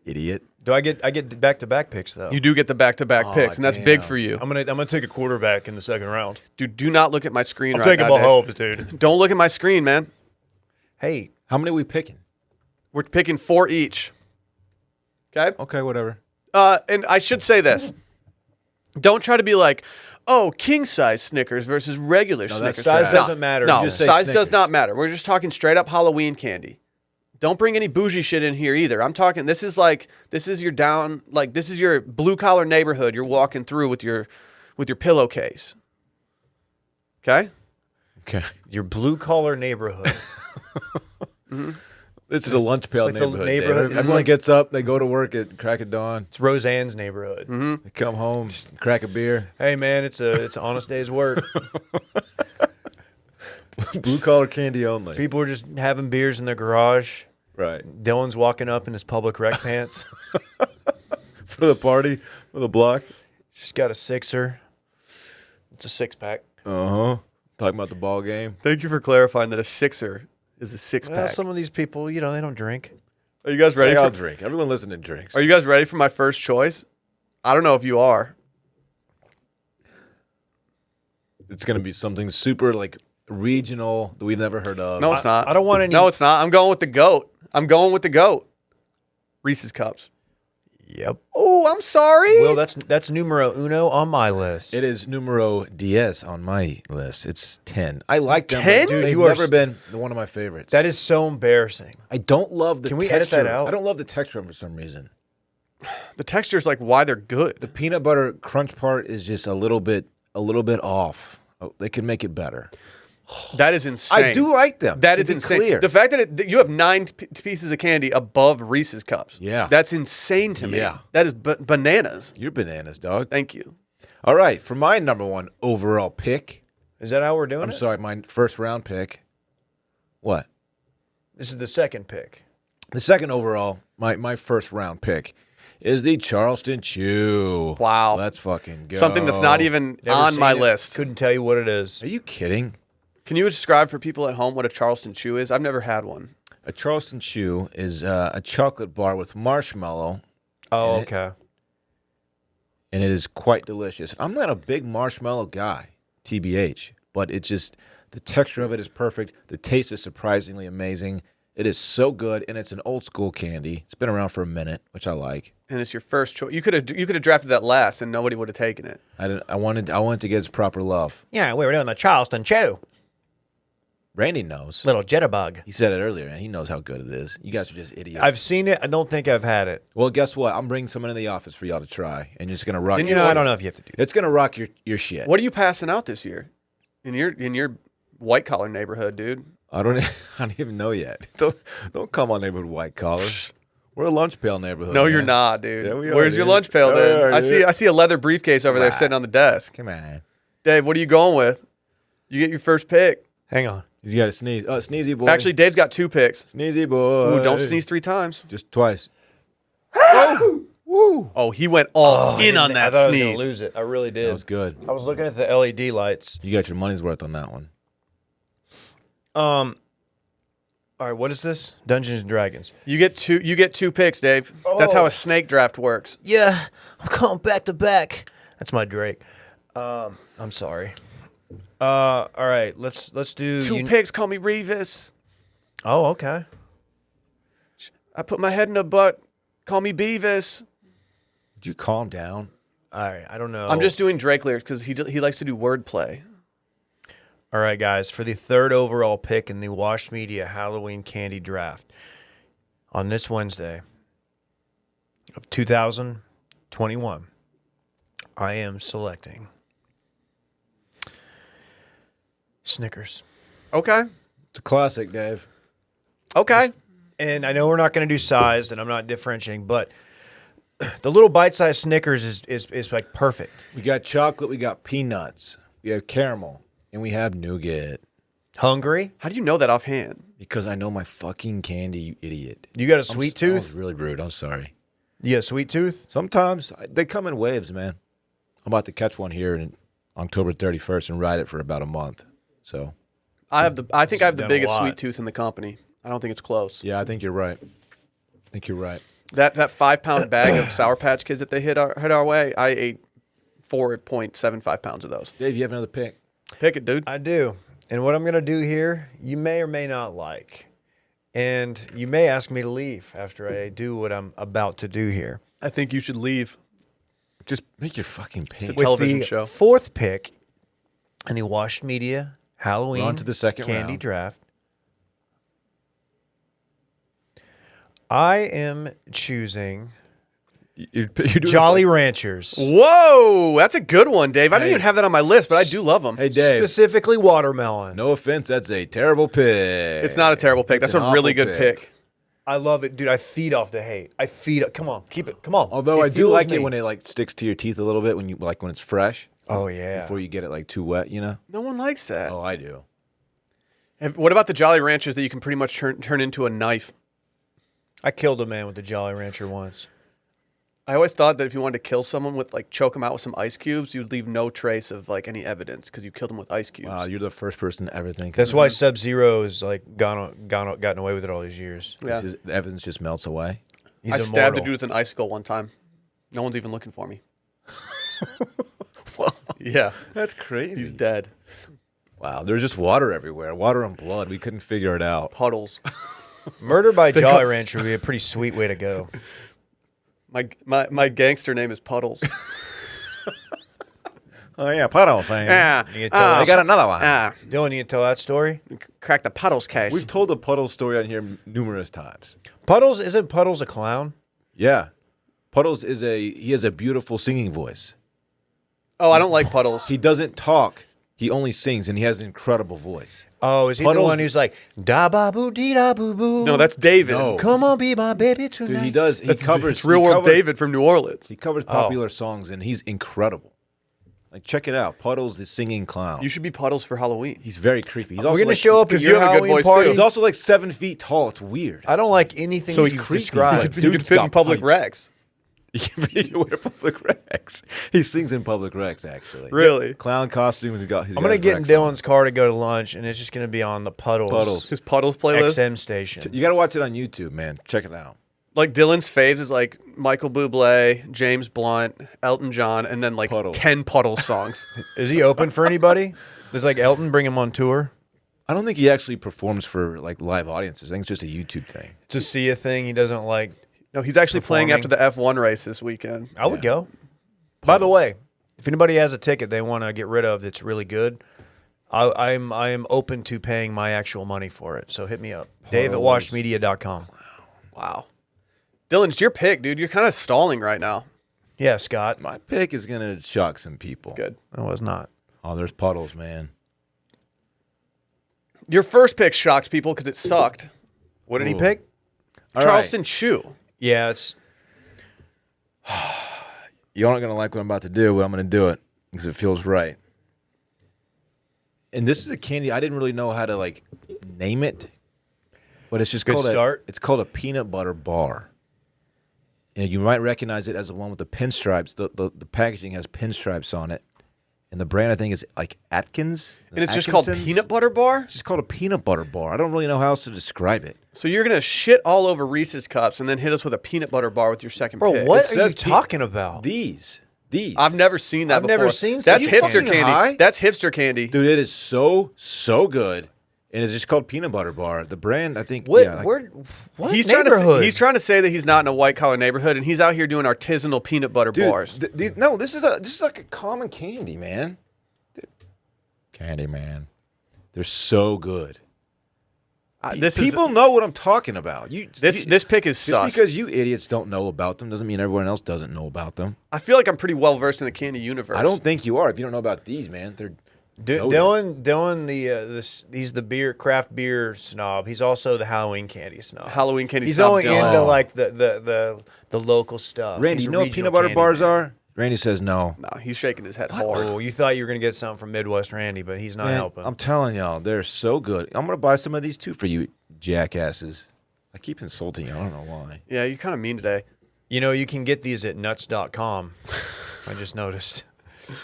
Idiot. I get back-to-back picks though. You do get the back-to-back Aw, picks, and that's big damn. for you. I'm gonna take a quarterback in the second round. Dude, do not look at my screen I'm right taking now, my Dave. hopes, dude. Don't look at my screen, man. Hey, How many are we picking? We're picking 4 each. Okay? Okay, whatever. And I should say this. Don't try to be like, oh, king size Snickers versus regular No, Snickers. that's size trash. doesn't matter. No, Just say size does Snickers. not matter. We're just talking straight up Halloween candy. Don't bring any bougie shit in here either. I'm talking, this is your blue collar neighborhood you're walking through with your pillowcase. Okay? Okay. your blue-collar neighborhood. This is a lunch pail like the neighborhood. neighborhood- Dave. Everyone gets up, they go to work at crack of dawn, It's Roseanne's neighborhood. Mm-hmm. they come home, crack a beer. Hey, man, it's an honest day's work. Blue collar candy only. People are just having beers in their garage. Right. Dylan's walking up in his public rec pants. For the party, for the block. Just got a sixer. It's a six-pack. Uh-huh. Talking about the ball game. Thank you for clarifying that a sixer is a six-pack. Well, some of these people, they don't drink. Are you guys ready Hey, I'll for drink. Everyone listening drinks. Are you guys ready for my first choice? I don't know if you are. It's going to be something super like regional that we've never heard of. No, it's not. I don't want any- No, it's not. I'm going with the GOAT. Reese's Cups. Yep. Oh, I'm sorry. Well, that's numero uno on my list. It is numero 10 on my list. It's 10. I like them. 10? But Dude, they've you are never s- been one of my favorites. That is so embarrassing. I don't love the Can we texture. edit that out? I don't love the texture for some reason. The texture is like why they're good. The peanut butter crunch part is just a little bit off. Oh, they could make it better. That is insane. I do like them. That to is be insane. Clear. The fact that you have 9 pieces of candy above Reese's Cups. Yeah. That's insane to me. Yeah. That is bananas. You're bananas, dog. Thank you. All right, for my number 1 overall pick. Is that how we're doing I'm it? sorry, my first round pick. What? This is the second pick. The second overall, my first round pick is the Charleston Chew. Wow. Let's fucking go. Something that's not even Never on seen my it. list. Couldn't tell you what it is. Are you kidding? Can you describe for people at home what a Charleston Chew is? I've never had one. A Charleston Chew is a chocolate bar with marshmallow, Oh, And it- okay. and it is quite delicious. I'm not a big marshmallow guy, TBH, but it's just the texture of it is perfect. The taste is surprisingly amazing, It is so good, and it's an old school candy. It's been around for a minute, which I like. And it's your first choice. You could have drafted that last, and nobody would have taken it. I wanted to get its proper love. Yeah, we were doing the Charleston Chew. Randy knows. Little jitterbug. He said it earlier, and he knows how good it is. You guys are just idiots. I've seen it. I don't think I've had it. Well, guess what? I'm bringing someone in the office for y'all to try, and you're just gonna rock. Then You know, I don't know if you have to do that. It's gonna rock your shit. What are you passing out this year in your white collar neighborhood, dude? I don't even know yet. Don't come on neighborhood white collar. We're a lunch pail neighborhood. No, man. you're not, dude. Yeah, we are, Where's your dude. lunch pail, We then? are, I dude. see a leather briefcase over there sitting on the desk. Come on. Dave, what are you going with? You get your first pick. Hang on. He's got to sneeze. Oh, sneezy boy. Actually, Dave's got 2 picks. Sneezy boy. Ooh, don't sneeze 3 times. Just twice. Woo! Oh, he went all in on that I thought sneeze. I was gonna lose it. I really did. That was good. I was looking at the LED lights. You got your money's worth on that one. All right, what is this? Dungeons and Dragons. You get 2 picks, Dave. That's how a snake draft works. Yeah, I'm going back to back. That's my Drake. I'm sorry. All right, let's do 2 picks, call me Revis. Oh, okay. I put my head in a butt, call me Beavis. Would you calm down? All right, I don't know. I'm just doing Drake lyrics because he likes to do wordplay. All right, guys, for the 3rd overall pick in the Washed Media Halloween Candy Draft on this Wednesday of 2021, I am selecting Snickers. Okay. It's a classic, Dave. Okay. And I know we're not going to do size, and I'm not differentiating, but the little bite-sized Snickers is like perfect. We got chocolate. We got peanuts. We have caramel. And we have nougat. Hungry? How do you know that offhand? Because I know my fucking candy, you idiot. You got a sweet That was tooth? really rude. I'm sorry. You got a sweet tooth? Sometimes they come in waves, man. I'm about to catch one here in October 31st and ride it for about a month. So, I think I have the done a biggest lot. sweet tooth in the company. I don't think it's close. yeah, I think you're right. I think you're right. That 5-pound bag of Sour Patch Kids that they hit our way, I ate 4.75 pounds of those. Dave, you have another pick. Pick it, dude. I do. And what I'm going to do here, you may or may not like. And you may ask me to leave after I do what I'm about to do here. I think you should leave. Just make your fucking pick. With television the show. 4th pick in the Washed Media Halloween We're on to the second Candy round. Draft, I am choosing You're doing Jolly Ranchers. Whoa, that's a good one, Dave. I didn't Hey. even have that on my list, but I do love them. Hey, Dave. Specifically watermelon. No offense, that's a terrible pick. It's not a terrible pick. It's That's a an really awful good pick. I love it, dude. I feed off the hate. Come on, keep it. Come on. Although I do fuels like me. it when it like sticks to your teeth a little bit when it's fresh Oh yeah. before you get it like too wet, you know? No one likes that. Oh, I do. What about the Jolly Ranchers that you can pretty much turn into a knife? I killed a man with the Jolly Rancher once. I always thought that if you wanted to kill someone with choke them out with some ice cubes, you'd leave no trace of any evidence because you killed them with ice cubes. Wow, you're the first person to ever think. That's of why that. Sub-Zero has gotten away with it all these years. Yeah. The evidence just melts away. He's I stabbed a immortal. dude with an icicle one time. No one's even looking for me. Yeah, That's crazy. he's dead. Wow, there's just water everywhere. Water and blood. We couldn't figure it out. Puddles. Murder by Jolly Rancher would be a pretty sweet way to go. My gangster name is Puddles. Oh, yeah, puddle thing. Yeah. You tell I us- got another one. Dylan, you can tell that story? Crack the Puddles case. We've told the puddle story on here numerous times. Isn't Puddles a clown? Yeah. Puddles he has a beautiful singing voice. Oh, I don't like Puddles. He doesn't talk. He only sings, and he has an incredible voice. Oh, is he the Puddles- one who's like, da ba boo dee da boo boo? No, that's David. No. Come on, be my baby tonight. Dude, he does. He covers It's Real he World covers- David from New Orleans. He covers popular songs, and he's incredible. Like, check it out. Puddles, the singing clown. You should be Puddles for Halloween. He's very creepy. He's We're also going to like, show up at 'cause you your have a good Halloween voice, party. too. He's also like 7 feet tall. It's weird. I don't like anything So that he's you've creepy. described. You could Dude's fit in got public pipes. Rex. He wear public Rex. He sings in public Rex, actually. Really? Clown costumes. He's got I'm going to get in Dylan's car to go to lunch, and it's just going to be on the Puddles. His Puddles playlist. XM station. You got to watch it on YouTube, man. Check it out. Like Dylan's faves is like Michael Bublé, James Blunt, Elton John, and then like Puddles. 10 Puddles songs. Is he open for anybody? Does like Elton bring him on tour? I don't think he actually performs for like live audiences. I think it's just a YouTube thing. To see a thing he doesn't like. No, he's actually playing Performing. after the F1 race this weekend. I would go. By the way, if anybody has a ticket they want to get rid of that's really good, I am open to paying my actual money for it. So hit me up. Dave at washedmedia.com. Wow. Dylan, it's your pick, dude. You're kind of stalling right now. Yeah, Scott. My pick is gonna shock some people. Good. I was not. Oh, there's puddles, man. Your first pick shocked people because it sucked. What did he Ooh. pick? All Charleston Chew. Yeah, it's You're not gonna like what I'm about to do, but I'm gonna do it because it feels right. And this is a candy I didn't really know how to like name it, but it's just Good called start. It's called a peanut butter bar. And you might recognize it as the one with the pinstripes. The packaging has pinstripes on it, and the brand I think is like Atkins. And it's just called Atkinson's. Peanut Butter Bar? It's just called a peanut butter bar. I don't really know how else to describe it. So you're going to shit all over Reese's Cups and then hit us with a peanut butter bar with your second bro. pick. What It are you says talking about? These. I've never seen that I've before. never seen That's something hipster fucking candy. high. That's hipster candy. Dude, it is so good, and it's just called peanut butter bar. The brand, I think. What? Yeah, like- What He's neighborhood? trying to say that he's not in a white collar neighborhood, and he's out here doing artisanal peanut butter dude, bars. No, this is like a common candy, man. Candy, man. They're so good. People know what I'm talking about. This pick is just sus. because you idiots don't know about them doesn't mean everyone else doesn't know about them. I feel like I'm pretty well versed in the candy universe. I don't think you are if you don't know about these, man. They're Dylan, he's the craft beer snob. He's also the Halloween candy snob. Halloween candy. He's snob only Dylan. into like the local stuff. Randy, He's you a know what regional peanut butter candy bars man. are? Randy says no. No, he's shaking his head hard. Oh, you thought you were gonna get something from Midwest Randy, but he's not Man, helping. I'm telling y'all, they're so good. I'm gonna buy some of these too for you, jackasses. I keep insulting you. I don't know why. Yeah, you're kind of mean today. You know, you can get these at nuts.com. I just noticed.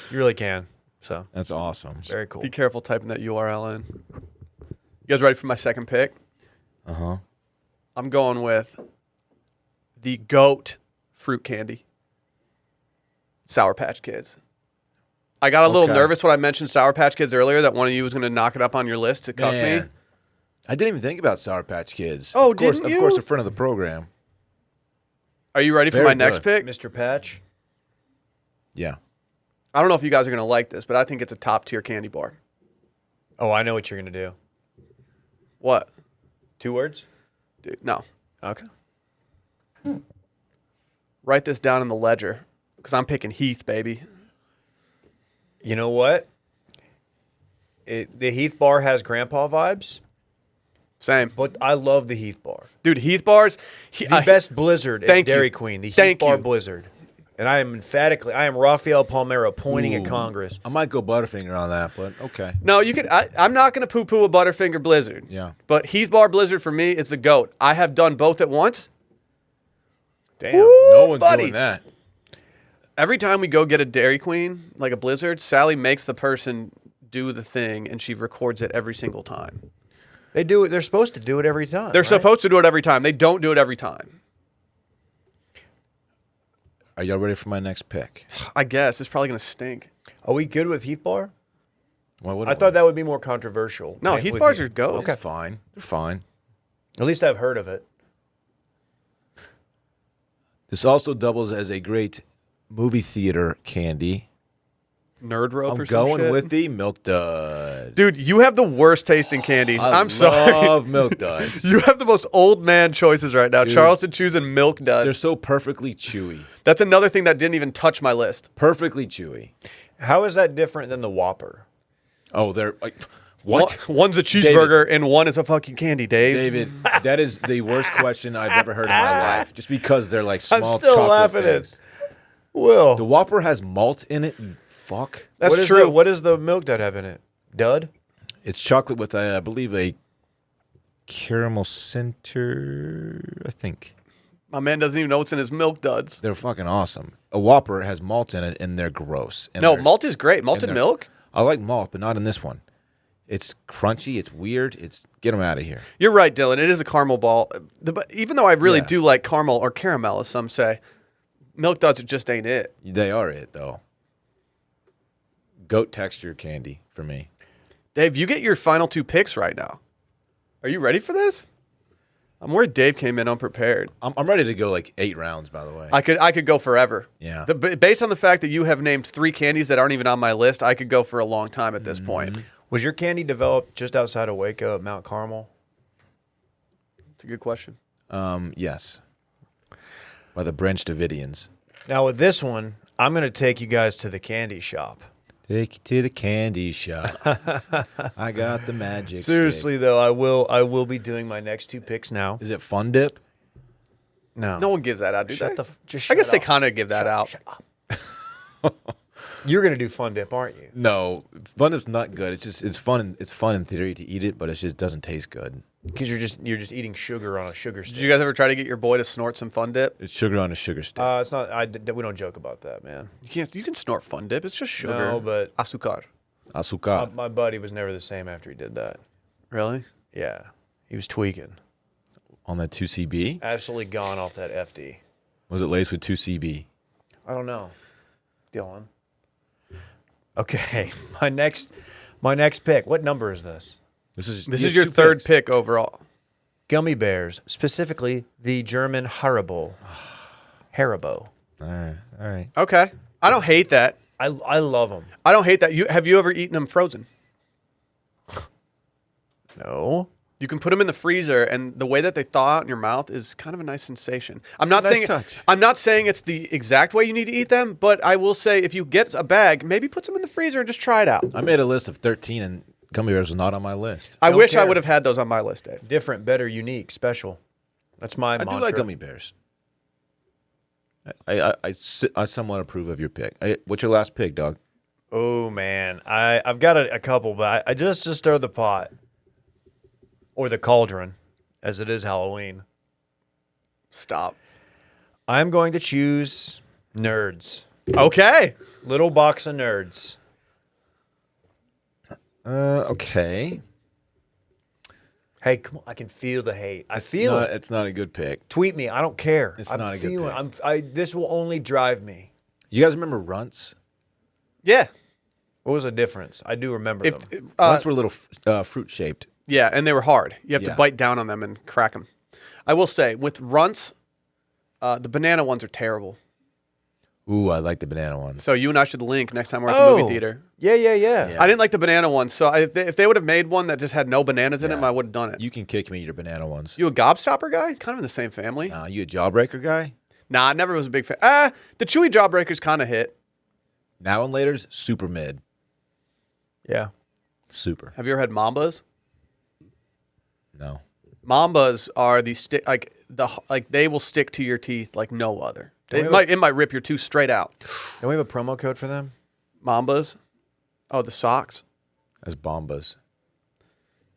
You really can. So That's awesome. very cool. Be careful typing that URL in. You guys ready for my second pick? Uh-huh. I'm going with the GOAT fruit candy. Sour Patch Kids. I got a little Okay. nervous when I mentioned Sour Patch Kids earlier that one of you was going to knock it up on your list to cuck me. Man, I didn't even think about Sour Patch Kids. Oh, of course, didn't Of course, you? a friend of the program. Are you ready for Very my next good. pick? Mr. Patch. Yeah. I don't know if you guys are going to like this, but I think it's a top tier candy bar. Oh, I know what you're gonna do. What? 2 words? Dude, no. Okay. Write this down in the ledger because I'm picking Heath, baby. You know what? The Heath bar has grandpa vibes, Same. but I love the Heath bar. Dude, Heath bars. The best Blizzard at thank you. Dairy Queen. The Heath Thank bar you. Blizzard. And I am Rafael Palmeiro pointing at Ooh. Congress. I might go Butterfinger on that, but okay. No, you could. I'm not going to poo-poo a Butterfinger Blizzard. Yeah. But Heath Bar Blizzard for me is the GOAT. I have done both at once. Damn. No one's buddy. doing that. Every time we go get a Dairy Queen, like a Blizzard, Sally makes the person do the thing, and she records it every single time. They do it. They're supposed to do it every time. They're right? supposed to do it every time. They don't do it every time. Are y'all ready for my next pick? I guess it's probably going to stink. Are we good with Heath bar? What I thought that would be more controversial. No, with Heath bars are GOAT. Okay, fine. They're fine. At least I've heard of it. This also doubles as a great movie theater candy. Nerd rope I'm or some going shit. with the Milk Dud. Dude, you have the worst taste in candy. I I'm sorry. love Milk Duds. You have the most old man choices right now. Dude. Charleston Chews and Milk Duds. They're so perfectly chewy. That's another thing that didn't even touch my list. Perfectly chewy. How is that different than the Whopper? Oh, they're like, what? One's a cheeseburger and one is a fucking candy, Dave. David, that is the worst question I've ever heard in my life. Just because they're like I'm small still chocolate laughing things. at Will. The Whopper has malt in it, you fuck. That's What is true. what does the Milk Dud have in it? Dud? It's chocolate with, I believe, a caramel center, I think. My man doesn't even know what's in his Milk Duds. They're fucking awesome. A Whopper has malt in it, and they're gross. And No, they're- malt is great. Malted and they're- milk? I like malt, but not in this one. It's crunchy. It's weird. Get them out of here. You're right, Dylan. It is a caramel ball. But even though I really Yeah. do like caramel or caramel, as some say, Milk Duds just ain't it. They are it, though. Goat texture candy for me. Dave, you get your final 2 picks right now. Are you ready for this? I'm worried Dave came in unprepared. I'm ready to go like 8 rounds, by the way. I could go forever. Yeah. Based on the fact that you have named 3 candies that aren't even on my list, I could go for a long time at this point. Was your candy developed just outside of Waco at Mount Carmel? It's a good question. Yes. By the Branch Davidians. Now with this one, I'm going to take you guys to the candy shop. Take you to the candy shop. I got the magic Seriously stick. though, I will be doing my next 2 picks now. Is it Fun Dip? No. No one gives that out, do Shut they? just I guess shut they up. kind of give that out. Shut up. You're going to do Fun Dip, aren't you? No, Fun Dip's not good. It's fun. It's fun in theory to eat it, but it just doesn't taste good. Because you're just eating sugar on a sugar stick. Did you guys ever try to get your boy to snort some Fun Dip? It's sugar on a sugar stick. It's not. We don't joke about that, man. You can snort Fun Dip. It's just sugar. No, but Azúcar. Azúcar. my buddy was never the same after he did that. Really? Yeah, he was tweaking. On that 2CB? Absolutely gone off that FD. Was it laced with 2CB? I don't know, Dylan. Okay, my next pick. What number is this? This is your 3rd pick overall. Gummy bears, specifically the German Haribo. Haribo. All right. Okay. I don't hate that. I love them. I don't hate that. Have you ever eaten them frozen? No. You can put them in the freezer, and the way that they thaw out in your mouth is kind of a nice sensation. I'm not Nice saying touch. I'm not saying it's the exact way you need to eat them, but I will say if you get a bag, maybe put some in the freezer and just try it out. I made a list of 13, and gummy bears was not on my list. I Don't wish I care. would have had those on my list, Dave. Different, better, unique, special. That's my I mantra. do like gummy bears. I somewhat approve of your pick. What's your last pick, dog? Oh man, I've got a couple, but I just stir the pot or the cauldron, as it is Halloween. Stop. I'm going to choose Nerds. Okay. Little box of Nerds. Okay. Hey, come on! I can feel the hate. I feel it. It's not a good pick. Tweet me. I don't care. It's I'm not a good feeling. pick. This will only drive me. You guys remember Runts? Yeah. What was the difference? I do remember them. Runts were little fruit shaped. Yeah, and they were hard. You have to Yeah. bite down on them and crack them. I will say, with Runts, the banana ones are terrible. Ooh, I like the banana ones. So you and I should link next time we're at the movie theater. Yeah. Yeah. I didn't like the banana ones, so if they would have made one that just had no bananas in Yeah. it, I would have done it. You can kick me your banana ones. You a gobstopper guy? Kind of in the same family. You a jawbreaker guy? Nah, I never was a big fan. The chewy jawbreakers kind of hit. Now and later's super mid. Yeah. Super. Have you ever had Mambas? No. Mambas are the stick they will stick to your teeth like no other. Don't It might rip your tooth straight out. Don't we have a promo code for them? Mambas. Oh, the socks. As bombas.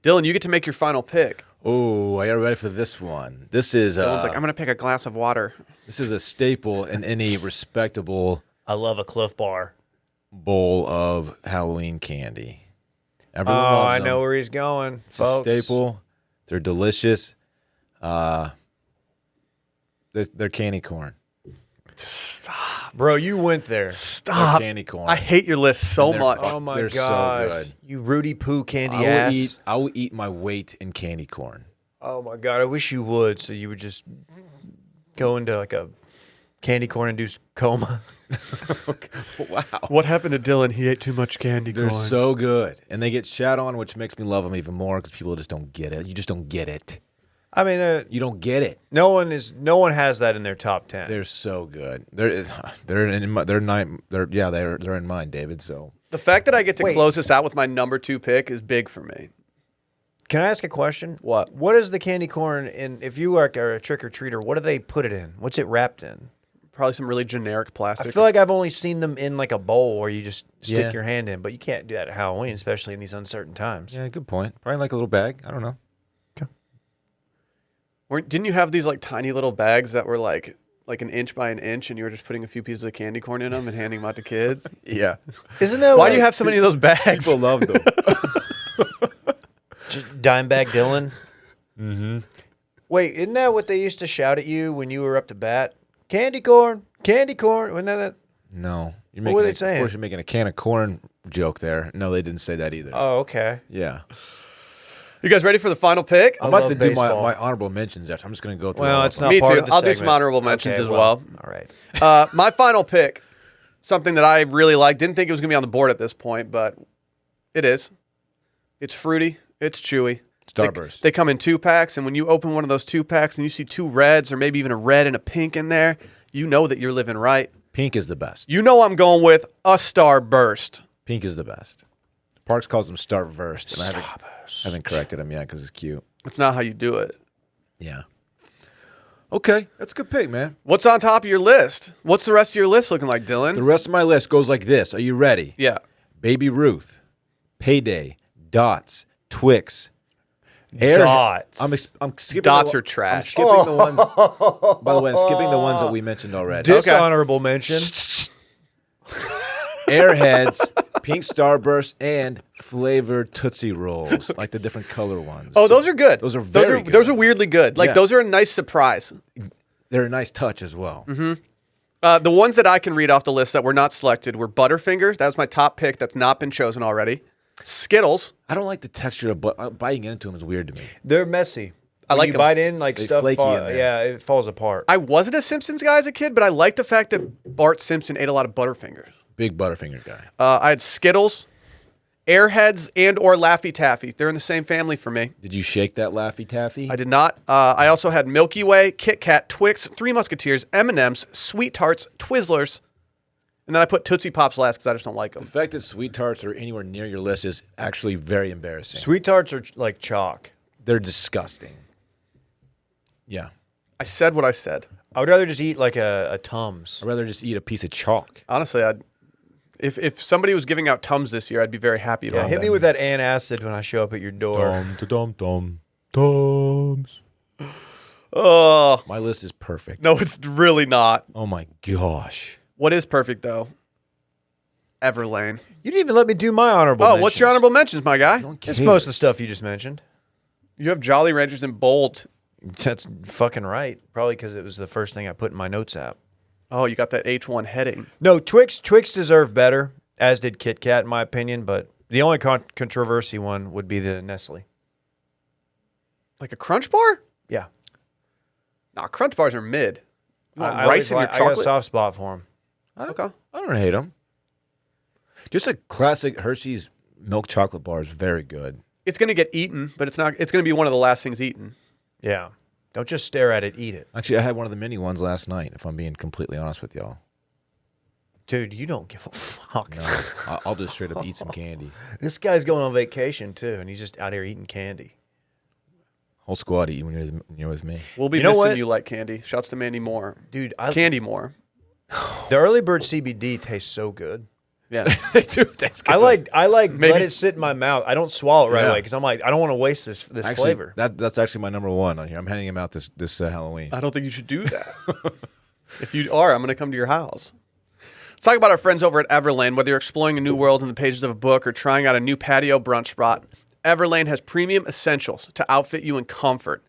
Dylan, you get to make your final pick. Oh, are you ready for this one? This is Dylan's like, I'm gonna pick a glass of water. this is a staple in any respectable I love a Cliff Bar. bowl of Halloween candy. Everyone Oh, loves I them. know where he's going, It's folks. a staple. They're delicious. They're candy corn. Stop. Bro, you went there. Stop. They're candy corn. I hate your list so And they're much. fuck- Oh my They're gosh. so good. You Rudy Poo candy I ass. will eat my weight in candy corn. Oh my god, I wish you would, so you would just go into like a candy corn induced coma. Wow. What happened to Dylan? He ate too much candy They're corn. so good. And they get shat on, which makes me love them even more because people just don't get it. You just don't get it. I mean, You don't get it. no one has that in their top 10. They're so good. They're in mine, David. So The fact that I get to Wait. close this out with my number 2 pick is big for me. Can I ask a question? What? What is the candy corn in? If you are a trick or treater, what do they put it in? What's it wrapped in? Probably some really generic plastic. I feel like I've only seen them in like a bowl where you just stick Yeah. your hand in, but you can't do that at Halloween, especially in these uncertain times. yeah, good point. Probably like a little bag. I don't know. Didn't you have these like tiny little bags that were like an inch by an inch, and you were just putting a few pieces of candy corn in them and handing them out to kids? Yeah. Isn't that Why do you have so many of those bags? People love them. Dimebag Dylan? Mm-hmm. Wait, isn't that what they used to shout at you when you were up to bat? Candy corn, candy corn. Wasn't that? No. You're What were they Of saying? course, you're making a can of corn joke there. No, they didn't say that either. Oh, okay. Yeah. You guys ready for the final pick? I'm about love to do baseball. my honorable mentions after. I'm just going to go through all Well, of it's them. not Me part too. of the I'll do some segment. honorable mentions Okay, as well. All right. My final pick, something that I really like. Didn't think it was going to be on the board at this point, but it is. It's fruity. It's chewy. Starburst. They come in 2-packs, and when you open one of those 2-packs and you see 2 reds or maybe even a red and a pink in there, you know that you're living right. Pink is the best. You know I'm going with a Starburst. Pink is the best. Parks calls them Starburst, and I haven't corrected him yet because it's cute. That's not how you do it. Yeah. Okay, that's a good pick, man. What's on top of your list? What's the rest of your list looking like, Dylan? The rest of my list goes like this. Are you ready? Yeah. Baby Ruth, Payday, Dots, Twix, Dots. I'm skipping Dots the, are trash. I'm skipping the ones. By the way, I'm skipping the ones that we mentioned already. Dishonorable mention. Airheads, Pink Starburst, and flavored Tootsie Rolls, like the different color ones. Oh, those are good. Those are very good. Those are weirdly good. Like, Yeah. those are a nice surprise. They're a nice touch as well. The ones that I can read off the list that were not selected were Butterfinger. That was my top pick that's not been chosen already. Skittles. I don't like the texture of biting into them is weird to me. They're messy. I When like you them. bite in, like They stuff. flaky in there. Yeah, it falls apart. I wasn't a Simpsons guy as a kid, but I liked the fact that Bart Simpson ate a lot of Butterfingers. Big Butterfinger guy. I had Skittles, Airheads, and or Laffy Taffy. They're in the same family for me. Did you shake that Laffy Taffy? I did not. I also had Milky Way, Kit Kat, Twix, Three Musketeers, M&M's, Sweet Tarts, Twizzlers, and then I put Tootsie Pops last because I just don't like them. The fact that Sweet Tarts are anywhere near your list is actually very embarrassing. Sweet tarts are like chalk. They're disgusting. Yeah. I said what I said. I would rather just eat like a Tums. I'd rather just eat a piece of chalk. Honestly, if somebody was giving out Tums this year, I'd be very happy Yeah, about hit that. me with that antacid when I show up at your door. Tums. Oh, My list is perfect. no, it's really not. Oh my gosh. What is perfect, though? Everlane. You didn't even let me do my honorable Oh, mentions. what's your honorable mentions, my guy? It's most of the stuff you just mentioned. You have Jolly Ranchers in bold. That's fucking right. Probably because it was the first thing I put in my notes app. Oh, you got that H1 heading. No, Twix deserve better, as did Kit Kat, in my opinion. But the only controversy one would be the Nestle. Like a Crunch Bar? Yeah, Nah, Crunch Bars are mid. You want I rice in your I got a chocolate? soft spot for them. Okay. I don't hate them. Just a classic Hershey's milk chocolate bar is very good. It's going to get eaten, but it's not. It's going to be one of the last things eaten. Yeah, don't just stare at it, eat it, Actually, I had one of the mini ones last night, if I'm being completely honest with y'all. dude. You don't give a fuck. No, I'll just straight up eat some candy. This guy's going on vacation too, and he's just out here eating candy. Whole squad eating when you're with me. We'll be You know missing what? you like candy. Shouts to Mandy Moore. Dude, Candy Moore. the early bird CBD tastes so good. Yeah. They do taste good. I like Maybe- let it sit in my mouth. I don't swallow it right Yeah. away because I'm like I don't want to waste this Actually, flavor. That's actually my number one on here. I'm handing him out this Halloween. I don't think you should do that. If you are, I'm going to come to your house. Let's talk about our friends over at Everlane. Whether you're exploring a new world in the pages of a book or trying out a new patio brunch spot, Everlane has premium essentials to outfit you in comfort.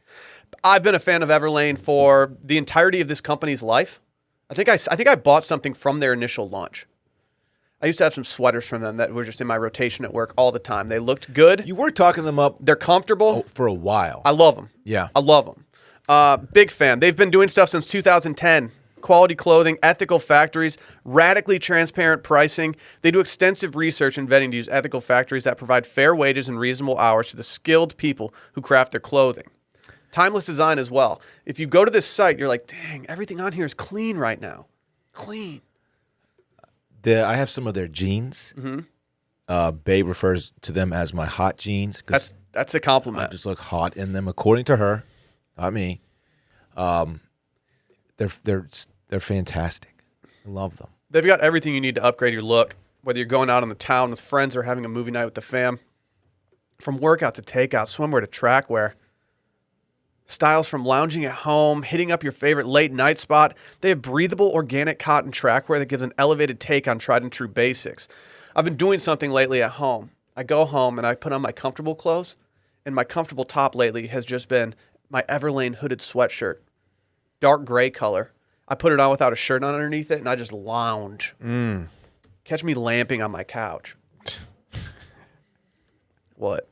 I've been a fan of Everlane for the entirety of this company's life. I think I bought something from their initial launch. I used to have some sweaters from them that were just in my rotation at work all the time. They looked good. You were talking them up They're comfortable. for a while. I love them. Yeah. I love them. Big fan. They've been doing stuff since 2010. Quality clothing, ethical factories, radically transparent pricing. They do extensive research and vetting to use ethical factories that provide fair wages and reasonable hours to the skilled people who craft their clothing. Timeless design as well. If you go to this site, you're like, dang, everything on here is clean right now. Clean. I have some of their jeans. Mm-hmm. Babe refers to them as my hot jeans because That's a I compliment. just look hot in them, according to her, not me. They're fantastic. I love them. They've got everything you need to upgrade your look, whether you're going out on the town with friends or having a movie night with the fam. From workout to takeout, swimwear to track wear. Styles from lounging at home, hitting up your favorite late night spot. They have breathable organic cotton track wear that gives an elevated take on tried and true basics. I've been doing something lately at home. I go home and I put on my comfortable clothes, and my comfortable top lately has just been my Everlane hooded sweatshirt. Dark gray color. I put it on without a shirt on underneath it, and I just lounge. Catch me lamping on my couch. What?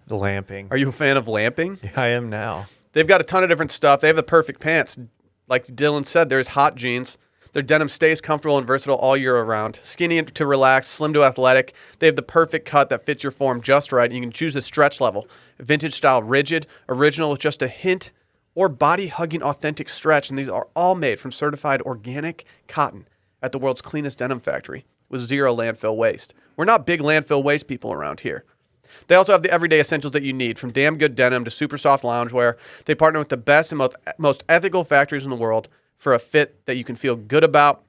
The lamping. Are you a fan of lamping? Yeah, I am now. They've got a ton of different stuff. They have the perfect pants. Like Dylan said, there's hot jeans. Their denim stays comfortable and versatile all year around. Skinny to relaxed, slim to athletic. They have the perfect cut that fits your form just right. You can choose the stretch level. Vintage style rigid, original with just a hint, or body-hugging authentic stretch. And these are all made from certified organic cotton at the world's cleanest denim factory with zero landfill waste. We're not big landfill waste people around here. They also have the everyday essentials that you need, from damn good denim to super soft loungewear. They partner with the best and most ethical factories in the world for a fit that you can feel good about.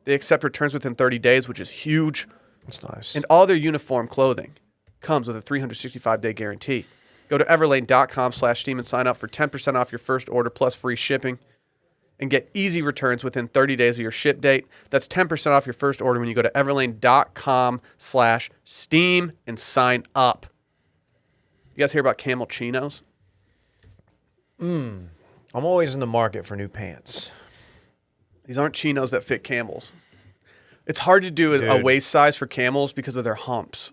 They accept returns within 30 days, which is huge. That's nice. And all their uniform clothing comes with a 365-day guarantee. Go to everlane.com/steam and sign up for 10% off your first order plus free shipping. And get easy returns within 30 days of your ship date. That's 10% off your first order when you go to everlane.com/steam and sign up. You guys hear about camel chinos? I'm always in the market for new pants. These aren't chinos that fit camels. It's hard to do a waist size for camels because of their humps.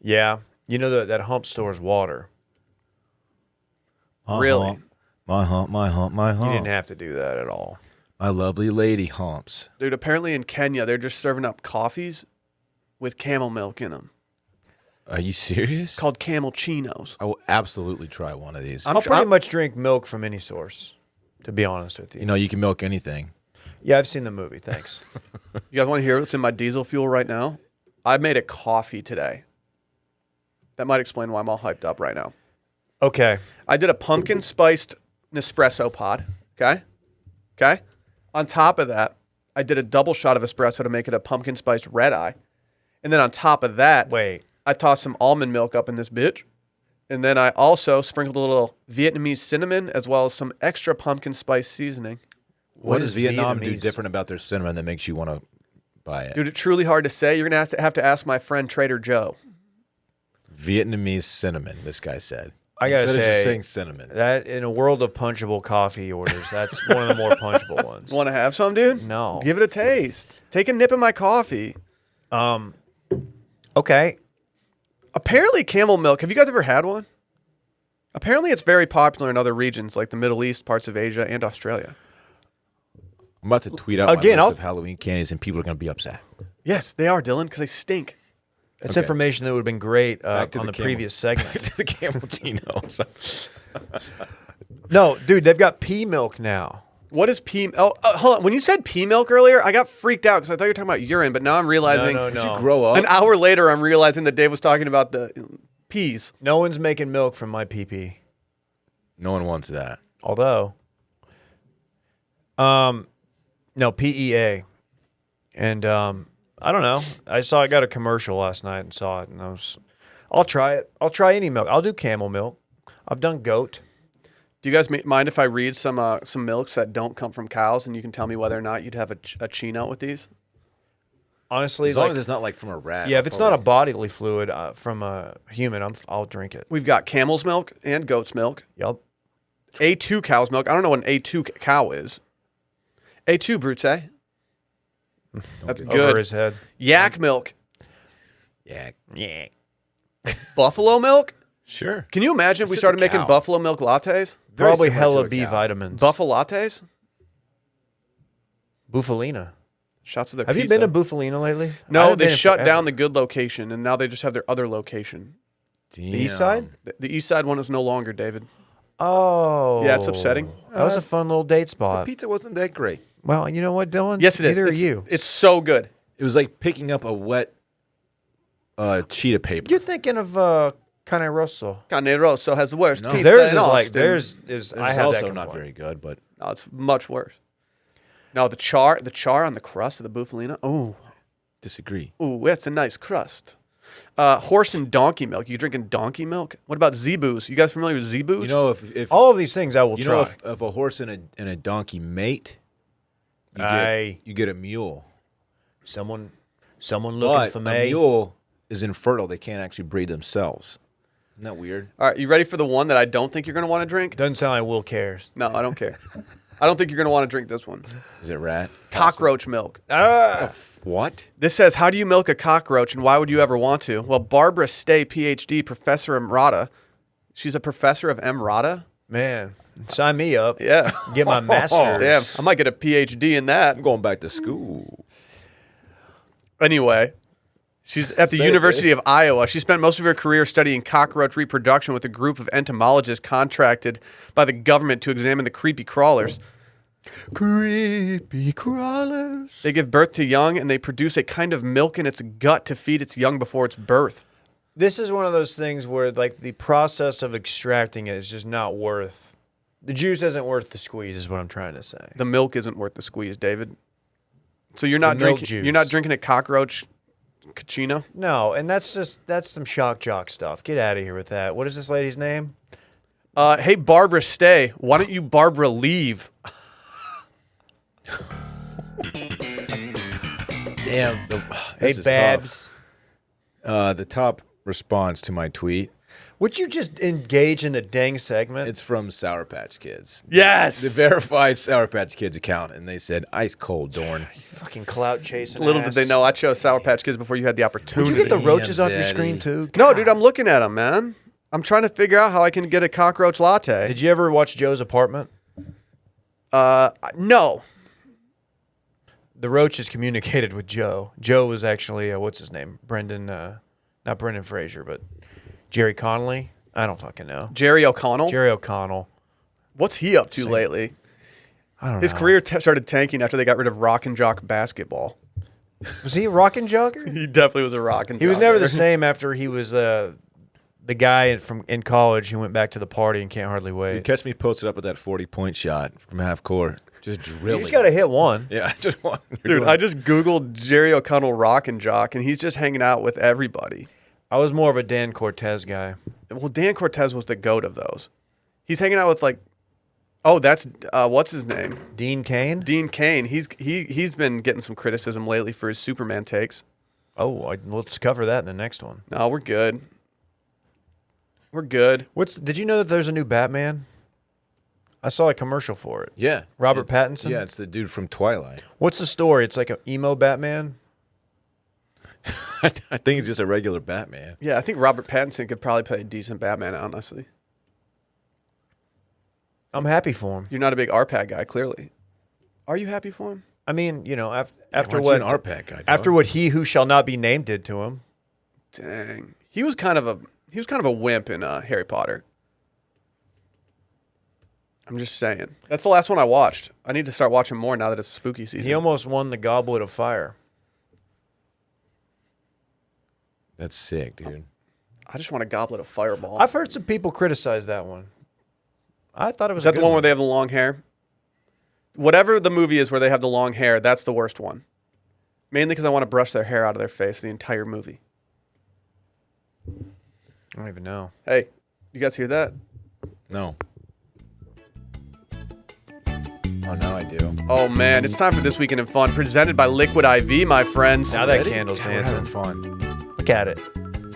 Yeah. You know that hump stores water. Really? My hump, my hump, my hump. You didn't have to do that at all. My lovely lady humps. Dude, apparently in Kenya, they're just serving up coffees with camel milk in them. Are you serious? Called camel chinos. I will absolutely try one of these. I'll pretty much drink milk from any source, to be honest with you. You know, you can milk anything. Yeah, I've seen the movie. Thanks. You guys want to hear what's in my diesel fuel right now? I made a coffee today. That might explain why I'm all hyped up right now. Okay. I did a pumpkin spiced Nespresso pod. Okay. On top of that, I did a double shot of espresso to make it a pumpkin spiced red eye. And then on top of that, I tossed some almond milk up in this bitch. And then I also sprinkled a little Vietnamese cinnamon as well as some extra pumpkin spice seasoning. What does Vietnam do different about their cinnamon that makes you want to buy it? Dude, it's truly hard to say. You're going to have to ask my friend Trader Joe. Vietnamese cinnamon, this guy said. I gotta Instead of say, just saying cinnamon. that in a world of punchable coffee orders, that's one of the more punchable ones. Want to have some, dude? No. Give it a taste. Take a nip of my coffee. Okay. Apparently camel milk, have you guys ever had one? Apparently it's very popular in other regions like the Middle East, parts of Asia, and Australia. I'm about to tweet out my list of Halloween candies, and people are going to be upset. Yes, they are, Dylan, because they stink. That's information that would have been great on the previous segment. Back to the Camelcinos. No, dude, they've got pea milk now. What is pea? Oh, hold on. When you said pea milk earlier, I got freaked out because I thought you were talking about urine, but now I'm realizing. No. Did you grow up? An hour later, I'm realizing that Dave was talking about the peas. No one's making milk from my pee-pee. No one wants that. Although, no, PEA. And I don't know. I got a commercial last night and saw it, and I'll try it. I'll try any milk. I'll do camel milk. I've done goat. Do you guys mind if I read some milks that don't come from cows, and you can tell me whether or not you'd have a chino with these? Honestly, as long as it's not like from a rat. Yeah, if it's not a bodily fluid from a human, I'll drink it. We've got camel's milk and goat's milk. Yep. A2 cow's milk. I don't know what an A2 cow is. A2 Brute. That's good. Over his head. Yak milk. Yak. Buffalo milk. Sure. Can you imagine if we started making buffalo milk lattes? Probably hella B vitamins. Buffalo lattes? Bufalina. Shouts to their Have pizza. you been to Bufalina lately? No, they shut down the good location, and now they just have their other location. Damn. The east side? The east side one is no longer, David. Oh. Yeah, it's upsetting. That was a fun little date The spot. pizza wasn't that great. Well, you know what, Dylan? Yes, it is. Neither are you. It's so good. It was like picking up a wet sheet of paper. You're thinking of Cane Rosso. Cane Rosso has the worst. No. Pizza Theirs in is like Austin. theirs is. It's I have also that not complaint. very good, but No, it's much worse. No, the char on the crust of the Bufalina. Oh, disagree. ooh, that's a nice crust. Horse and donkey milk. You drinking donkey milk? What about Zeeboos? You guys familiar with Zeeboos? You know, if All of these things I will you try. know if a horse and a donkey mate, you get a mule. Someone looking But for a me. mule is infertile; they can't actually breed themselves. Isn't that weird? All right, you ready for the one that I don't think you're going to want to drink? Doesn't sound like Will cares. No, I don't care. I don't think you're going to want to drink this one. Is it rat? Cockroach milk. Ah, What? This says, how do you milk a cockroach and why would you ever want to? Well, Barbara Stay, PhD, Professor Emrata. She's a professor of Emrata? Man, sign me up. Yeah. Get my master's. Damn, I might get a PhD in that. I'm going back to school. Anyway, she's at the Say it, University of Iowa. She spent most of her career studying cockroach reproduction with a group of entomologists contracted by the government to examine the creepy crawlers. Creepy crawlers. They give birth to young, and they produce a kind of milk in its gut to feed its young before its birth. This is one of those things where, like, the process of extracting it is just not worth. The juice isn't worth the squeeze, is what I'm trying to say. The milk isn't worth the squeeze, David. So you're not The milk drinking. juice. You're not drinking a cockroach cappuccino. No, and that's some shock jock stuff. Get out of here with that. What is this lady's name? Hey, Barbara, stay. Why don't you, Barbara, leave? Damn. Hey, This is Babs. tough. The top response to my tweet. Would you just engage in the dang segment? It's from Sour Patch Kids. Yes. The verified Sour Patch Kids account, and they said, "Ice cold, Dorn." fucking clout chasing. Little did ass. they know I chose Sour Patch Kids before you had the Did opportunity. you get the roaches Damn, off your Zaddy. screen too? No, God. dude, I'm looking at them, man. I'm trying to figure out how I can get a cockroach latte. Did you ever watch Joe's Apartment? No. The roaches communicated with Joe. Joe was actually what's his name? Brendan, not Brendan Fraser, but Jerry Connolly. I don't fucking know. Jerry O'Connell? Jerry O'Connell. What's he up to lately? I don't know. His career started tanking after they got rid of rock and jock basketball. Was he a rockin' jogger? He definitely was a rock and He was jogger. never the same after he was the guy in college who went back to the party and can't hardly wait. Dude, catch me posted up with that 40-point shot from half court. Just You drilling. just got to hit one. Yeah, just one. Dude, I just Googled Jerry O'Connell rock and jock, and he's just hanging out with everybody. I was more of a Dan Cortez guy. Well, Dan Cortez was the goat of those. He's hanging out with that's what's his name? Dean Cain? Dean Cain. He's been getting some criticism lately for his Superman takes. Oh, let's cover that in the next one. No, we're good. We're good. Did you know that there's a new Batman? I saw a commercial for it. Yeah. Robert Pattinson? Yeah, it's the dude from Twilight. What's the story? It's like an emo Batman? I think it's just a regular Batman. Yeah, I think Robert Pattinson could probably play a decent Batman, honestly. I'm happy for him. You're not a big RPAG guy, clearly. Are you happy for him? I mean, you know, after Aren't what you an RPAC guy, dog? after what he who shall not be named did to him. Dang. He was kind of a wimp in Harry Potter. I'm just saying. That's the last one I watched. I need to start watching more now that it's spooky season. He almost won the Goblet of Fire. That's sick, dude. I just want a goblet of Fireball. I've heard some people criticize that one. I thought it was Is that the one where they have the long hair? Whatever the movie is where they have the long hair, that's the worst one. Mainly because I want to brush their hair out of their face the entire movie. I don't even know. Hey, you guys hear that? No. Oh, now I do. Oh, man. It's time for This Weekend in Fun, presented by Liquid IV, my friends. Now that Ready? candle's God, we're dancing. having fun. Look at it.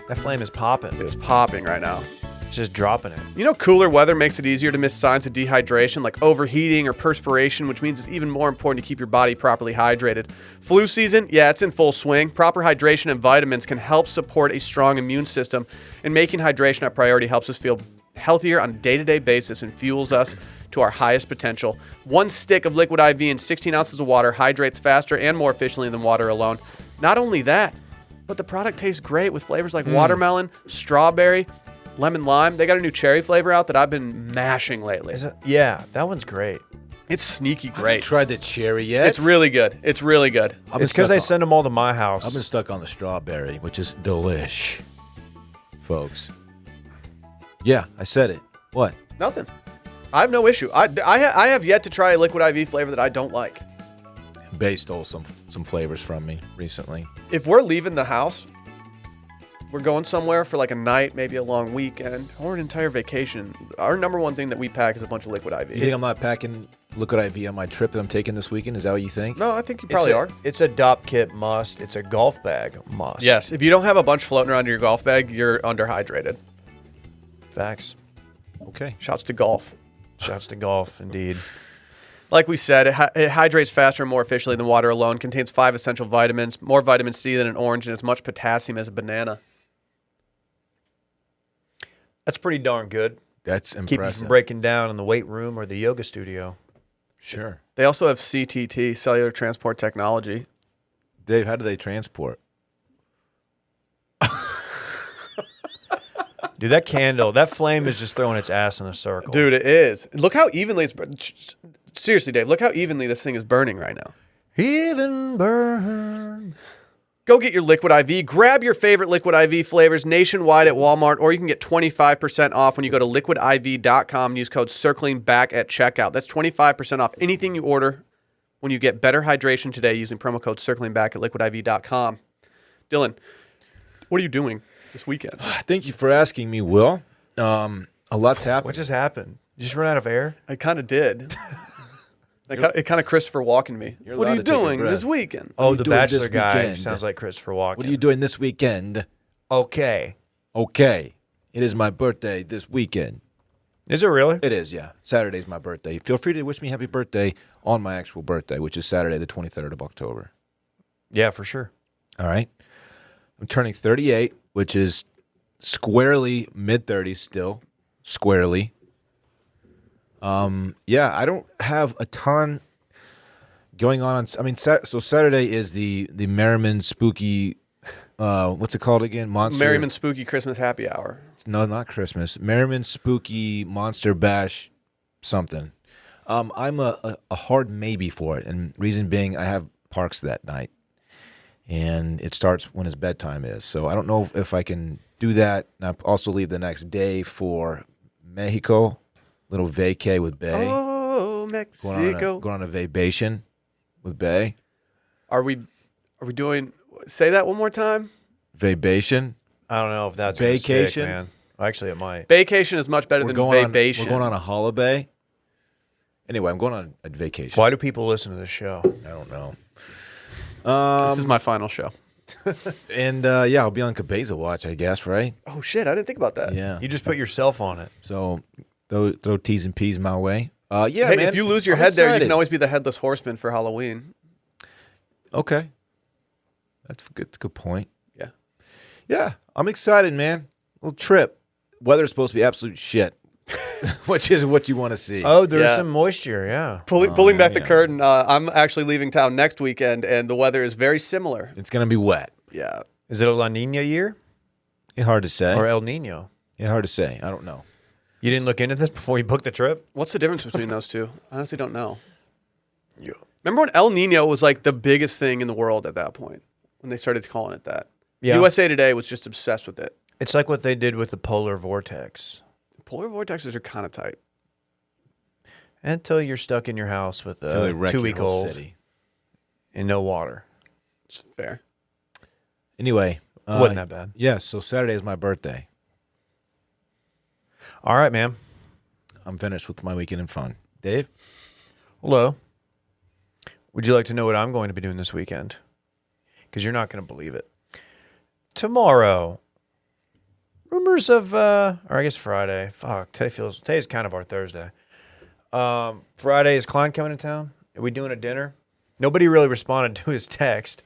That flame is popping. It is popping right now. It's just dropping it. You know, cooler weather makes it easier to miss signs of dehydration like overheating or perspiration, which means it's even more important to keep your body properly hydrated. Flu season, yeah, it's in full swing. Proper hydration and vitamins can help support a strong immune system, and making hydration a priority helps us feel healthier on a day-to-day basis and fuels us to our highest potential. One stick of Liquid IV and 16 ounces of water hydrates faster and more efficiently than water alone. Not only that, but the product tastes great with flavors like watermelon, strawberry, lemon lime. They got a new cherry flavor out that I've been mashing lately. Yeah, that one's great. It's sneaky I haven't great. tried the cherry yet. It's really good. It's really good. I've been It's because stuck I on- send them all to my house. I've been stuck on the strawberry, which is delish, folks. Yeah, I said it. What? Nothing. I have no issue. I have yet to try a Liquid IV flavor that I don't like. Bay stole some flavors from me recently. If we're leaving the house, we're going somewhere for like a night, maybe a long weekend, or an entire vacation, our number one thing that we pack is a bunch of Liquid IV. You think I'm not packing Liquid IV on my trip that I'm taking this weekend? Is that what you think? No, I think you probably are. It's a DOP kit must. It's a golf bag must. Yes. If you don't have a bunch floating around in your golf bag, you're underhydrated. Facts. Okay. Shouts to golf. Shouts to golf, indeed. Like we said, it hydrates faster and more efficiently than water alone. Contains 5 essential vitamins, more vitamin C than an orange, and as much potassium as a banana. That's pretty darn good. That's impressive. Keep you from breaking down in the weight room or the yoga studio. Sure. They also have CTT, cellular transport technology. Dave, how do they transport? Dude, that candle, that flame is just throwing its ass in a circle. Dude, it is. Look how evenly it's... Seriously, Dave, look how evenly this thing is burning right now. Even burn. Go get your Liquid IV. Grab your favorite Liquid IV flavors nationwide at Walmart, or you can get 25% off when you go to liquidiv.com and use code CIRCLINGBACK at checkout. That's 25% off anything you order when you get better hydration today using promo code CIRCLINGBACK at liquidiv.com. Dylan, what are you doing this weekend? Thank you for asking me, Will. A lot's happened. What just happened? You just run out of air? I kind of did. It kind of Christopher Walken me. You're What are allowed you to take a doing breath. this weekend? Oh, you the doing this Bachelor guy weekend? sounds like Christopher Walken. What are you doing this weekend? Okay. Okay. It is my birthday this weekend. Is it really? It is, yeah. Saturday's my birthday. Feel free to wish me happy birthday on my actual birthday, which is Saturday, the 23rd of October. Yeah, for sure. All right. I'm turning 38, which is squarely mid-30s still. Squarely. Yeah, I don't have a ton going on. I mean, so Saturday is the Merriman Spooky, what's it called again? Monster. Merriman Spooky Christmas Happy Hour. No, not Christmas. Merriman Spooky Monster Bash something. I'm a hard maybe for it, and reason being I have parks that night, and it starts when his bedtime is. So I don't know if I can do that. And I also leave the next day for Mexico, little vacay with Bay. Oh, Mexico. Going on a vacation with Bay. Are we doing... Say that one more time. Vacation. I don't know if that's gonna stick, Vacation? man. Actually, it might. Vacation is much better than vacation. We're going on a holiday. Anyway, I'm going on a vacation. Why do people listen to this show? I don't know. This is my final show. And yeah, I'll be on Cabeza Watch, I guess, right? Oh, shit. I didn't think about that. Yeah. You just put yourself on it. So throw T's and P's my way. Yeah, Hey, man. if you lose your I'm head there, you excited. can always be the Headless Horseman for Halloween. Okay. That's a good point. Yeah. Yeah, I'm excited, man. Little trip. Weather's supposed to be absolute shit, which is what you want to see. Oh, there's Yeah. some moisture, yeah. Pulling back the yeah. curtain, I'm actually leaving town next weekend, and the weather is very similar. It's going to be wet. Yeah. Is it a La Nina year It's hard to say. or El Nino? It's hard to say. I don't know. You didn't look into this before you booked the trip? What's the difference between those two? I honestly don't know. Yeah. Remember when El Nino was like the biggest thing in the world at that point, when they started calling it that? Yeah. USA Today was just obsessed with it. It's like what they did with the polar vortex. Polar vortexes are kind of tight. Until you're stuck in your house with Till they a wreck your 2-week-old whole city. and no water. It's fair. Anyway. Wasn't that bad. Yeah, so Saturday is my birthday. All right, man. I'm finished with my weekend and fun. Dave? Hello. Would you like to know what I'm going to be doing this weekend? Because you're not going to believe it. Tomorrow, rumors of, or I guess Friday. Fuck, today's kind of our Thursday. Friday, is Klein coming to town? Are we doing a dinner? Nobody really responded to his text.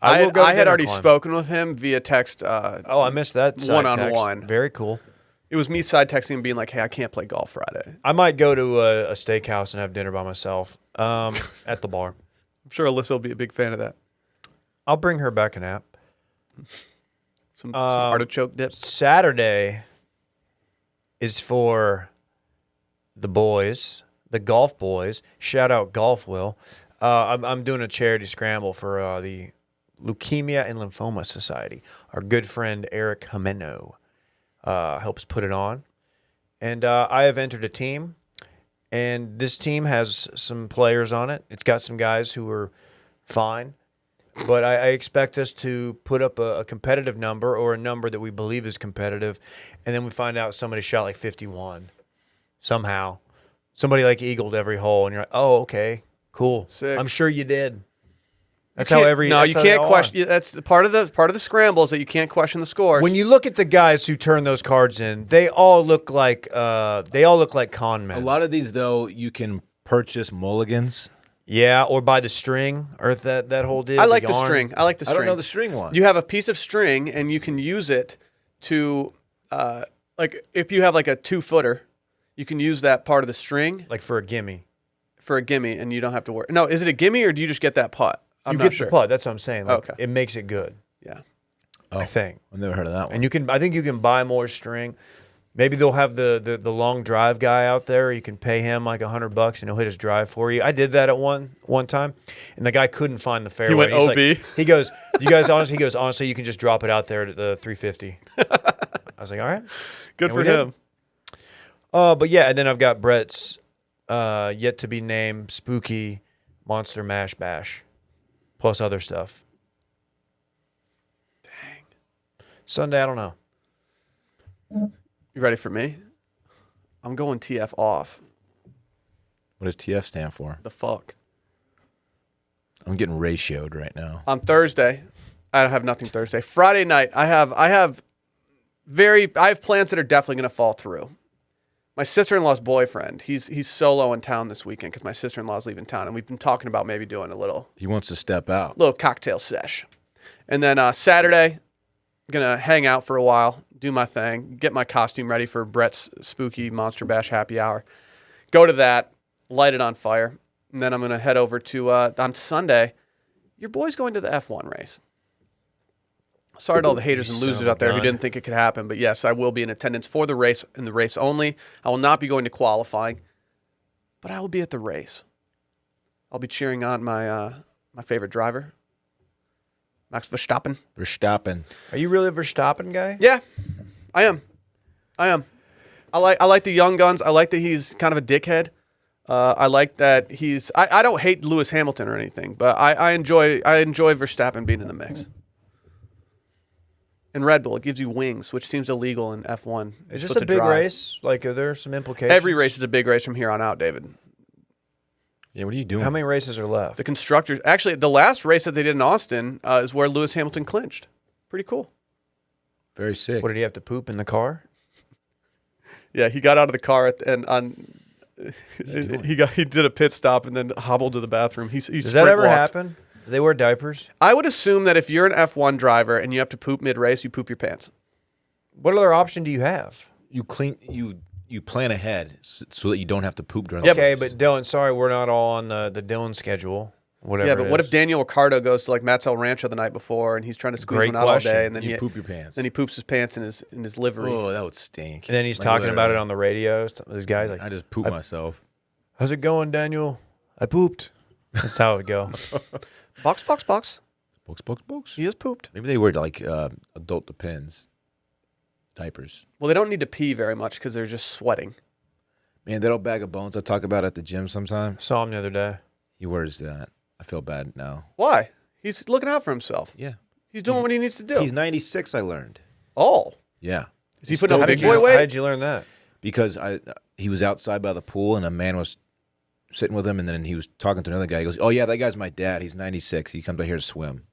I will go to had dinner, already Klein. spoken with him via text. Oh, I missed that side One-on-one. text. Very cool. It was me side texting and being like, hey, I can't play golf Friday. I might go to a steakhouse and have dinner by myself at the bar. I'm sure Alyssa will be a big fan of that. I'll bring her back an app. Some artichoke dip. Saturday is for the boys, the golf boys. Shout out Golf Will. I'm doing a charity scramble for the Leukemia and Lymphoma Society. Our good friend Eric Jimeno helps put it on. And I have entered a team, and this team has some players on it. It's got some guys who are fine. But I expect us to put up a competitive number or a number that we believe is competitive, and then we find out somebody shot like 51 somehow. Somebody like eagled every hole, and you're like, oh, okay, cool. Sick. I'm sure you did. That's You how can't- every No, that's you how they can't all question. are. That's part of the scramble is that you can't question the scores. When you look at the guys who turn those cards in, they all look like con men. A lot of these, though, you can purchase mulligans. Yeah, or by the string or that whole deal. I like the yarn. string. I like the I string. don't know the string one. You have a piece of string, and you can use it to, like, if you have like a 2-footer, you can use that part of the string Like for a gimme. for a gimme, and you don't have to worry. No, is it a gimme, or do you just get that putt? I'm You not get sure. the putt. That's what I'm saying. Like, Okay. It makes it good, Yeah. I think. I've never heard of that one. And I think you can buy more string. Maybe they'll have the long drive guy out there. You can pay him like $100 and he'll hit his drive for you. I did that at one time, and the guy couldn't find the fairway. went He's OB? Like, he goes, "You guys honestly?" He goes, "Honestly, you can just drop it out there at the 350." I was like, "All right, Good And for we did. him. But yeah." And then I've got Brett's yet to be named Spooky Monster Mash Bash, plus other stuff. Dang. Sunday, I don't know. You ready for me? I'm going TF off. What does TF stand for? The fuck. I'm getting ratioed right now. On Thursday, I have nothing Thursday. Friday night, I have plans that are definitely going to fall through. My sister-in-law's boyfriend, he's solo in town this weekend because my sister-in-law's leaving town, and we've been talking about maybe doing a little He wants to step out. cocktail sesh. And then Saturday, gonna hang out for a while, do my thing, get my costume ready for Brett's Spooky Monster Bash happy hour. Go to that, light it on fire, and then I'm gonna head over to on Sunday. Your boy's going to the F1 race. Sorry to all the haters and son losers of a out there who gun. didn't think it could happen, but yes, I will be in attendance for the race and the race only. I will not be going to qualifying, but I will be at the race. I'll be cheering on my favorite driver, Max Verstappen. Verstappen. Are you really a Verstappen guy? Yeah, I am. I like the young guns. I like that he's kind of a dickhead. I like that he's. I don't hate Lewis Hamilton or anything, but I enjoy Verstappen being in the mix. And Red Bull, it gives you wings, which seems illegal in F1. Is You're this supposed a to big drive. race? Like, are there some implications? Every race is a big race from here on out, David. Yeah, what are you doing? How many races are left? The constructors, actually, the last race that they did in Austin is where Lewis Hamilton clinched. Pretty cool. Very sick. What, did he have to poop in the car? Yeah, he got out of the car and doing? he did a pit stop and then hobbled to the bathroom. He Does that sprint ever walked. happen? Do they wear diapers? I would assume that if you're an F1 driver and you have to poop mid-race, you poop your pants. What other option do you have? You plan ahead so that you don't have to poop during Yeah, the Okay, race. but Dylan, sorry, we're not all on the Dylan schedule. Whatever. Yeah, but it what is. if Daniel Ricciardo goes to like Matt's El Rancho the night before and he's trying to squeeze Great one out question. all day and then you he poop your pants. then he poops his pants in his livery. Oh, that would stink. And then he's Like, talking about it literally. on the radio. This guy's like, I just poop myself. "How's it going, Daniel? I pooped." That's how it would go. Box. Books. He has pooped. Maybe they wear like adult Depends diapers. Well, they don't need to pee very much because they're just sweating. Man, that old bag of bones I talk about at the gym sometimes. Saw him the other day. He wears that. I feel bad now. Why? He's looking out for himself. Yeah. He's doing what he needs to do. He's 96, I learned. Oh. Yeah. Is he putting still up big big boy now. weight? How did you learn that? Because he was outside by the pool and a man was sitting with him, and then he was talking to another guy. He goes, "Oh yeah, that guy's my dad. He's 96. He comes out here to swim."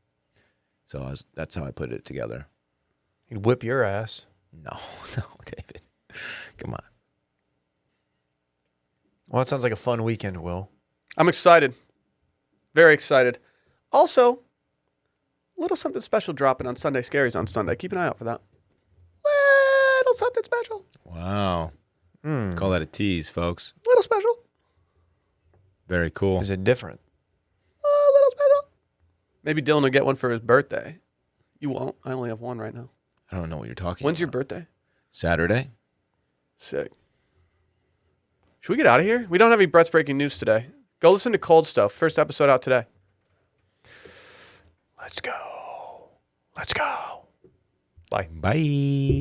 So that's how I put it together. He'd whip your ass. No, David, come on. Well, that sounds like a fun weekend, Will. I'm excited. Very excited. Also, a little something special dropping on Sunday Scaries on Sunday. Keep an eye out for that. Little something special. Wow, call that a tease, folks. Little special. Very cool. Is it different? A little special. Maybe Dylan will get one for his birthday. You won't. I only have one right now. I don't know what you're talking When's your about. birthday? Saturday? Sick. Should we get out of here? We don't have any Brett's breaking news today. Go listen to Cold Stuff. First episode out today. Let's go. Let's go. Bye. Bye.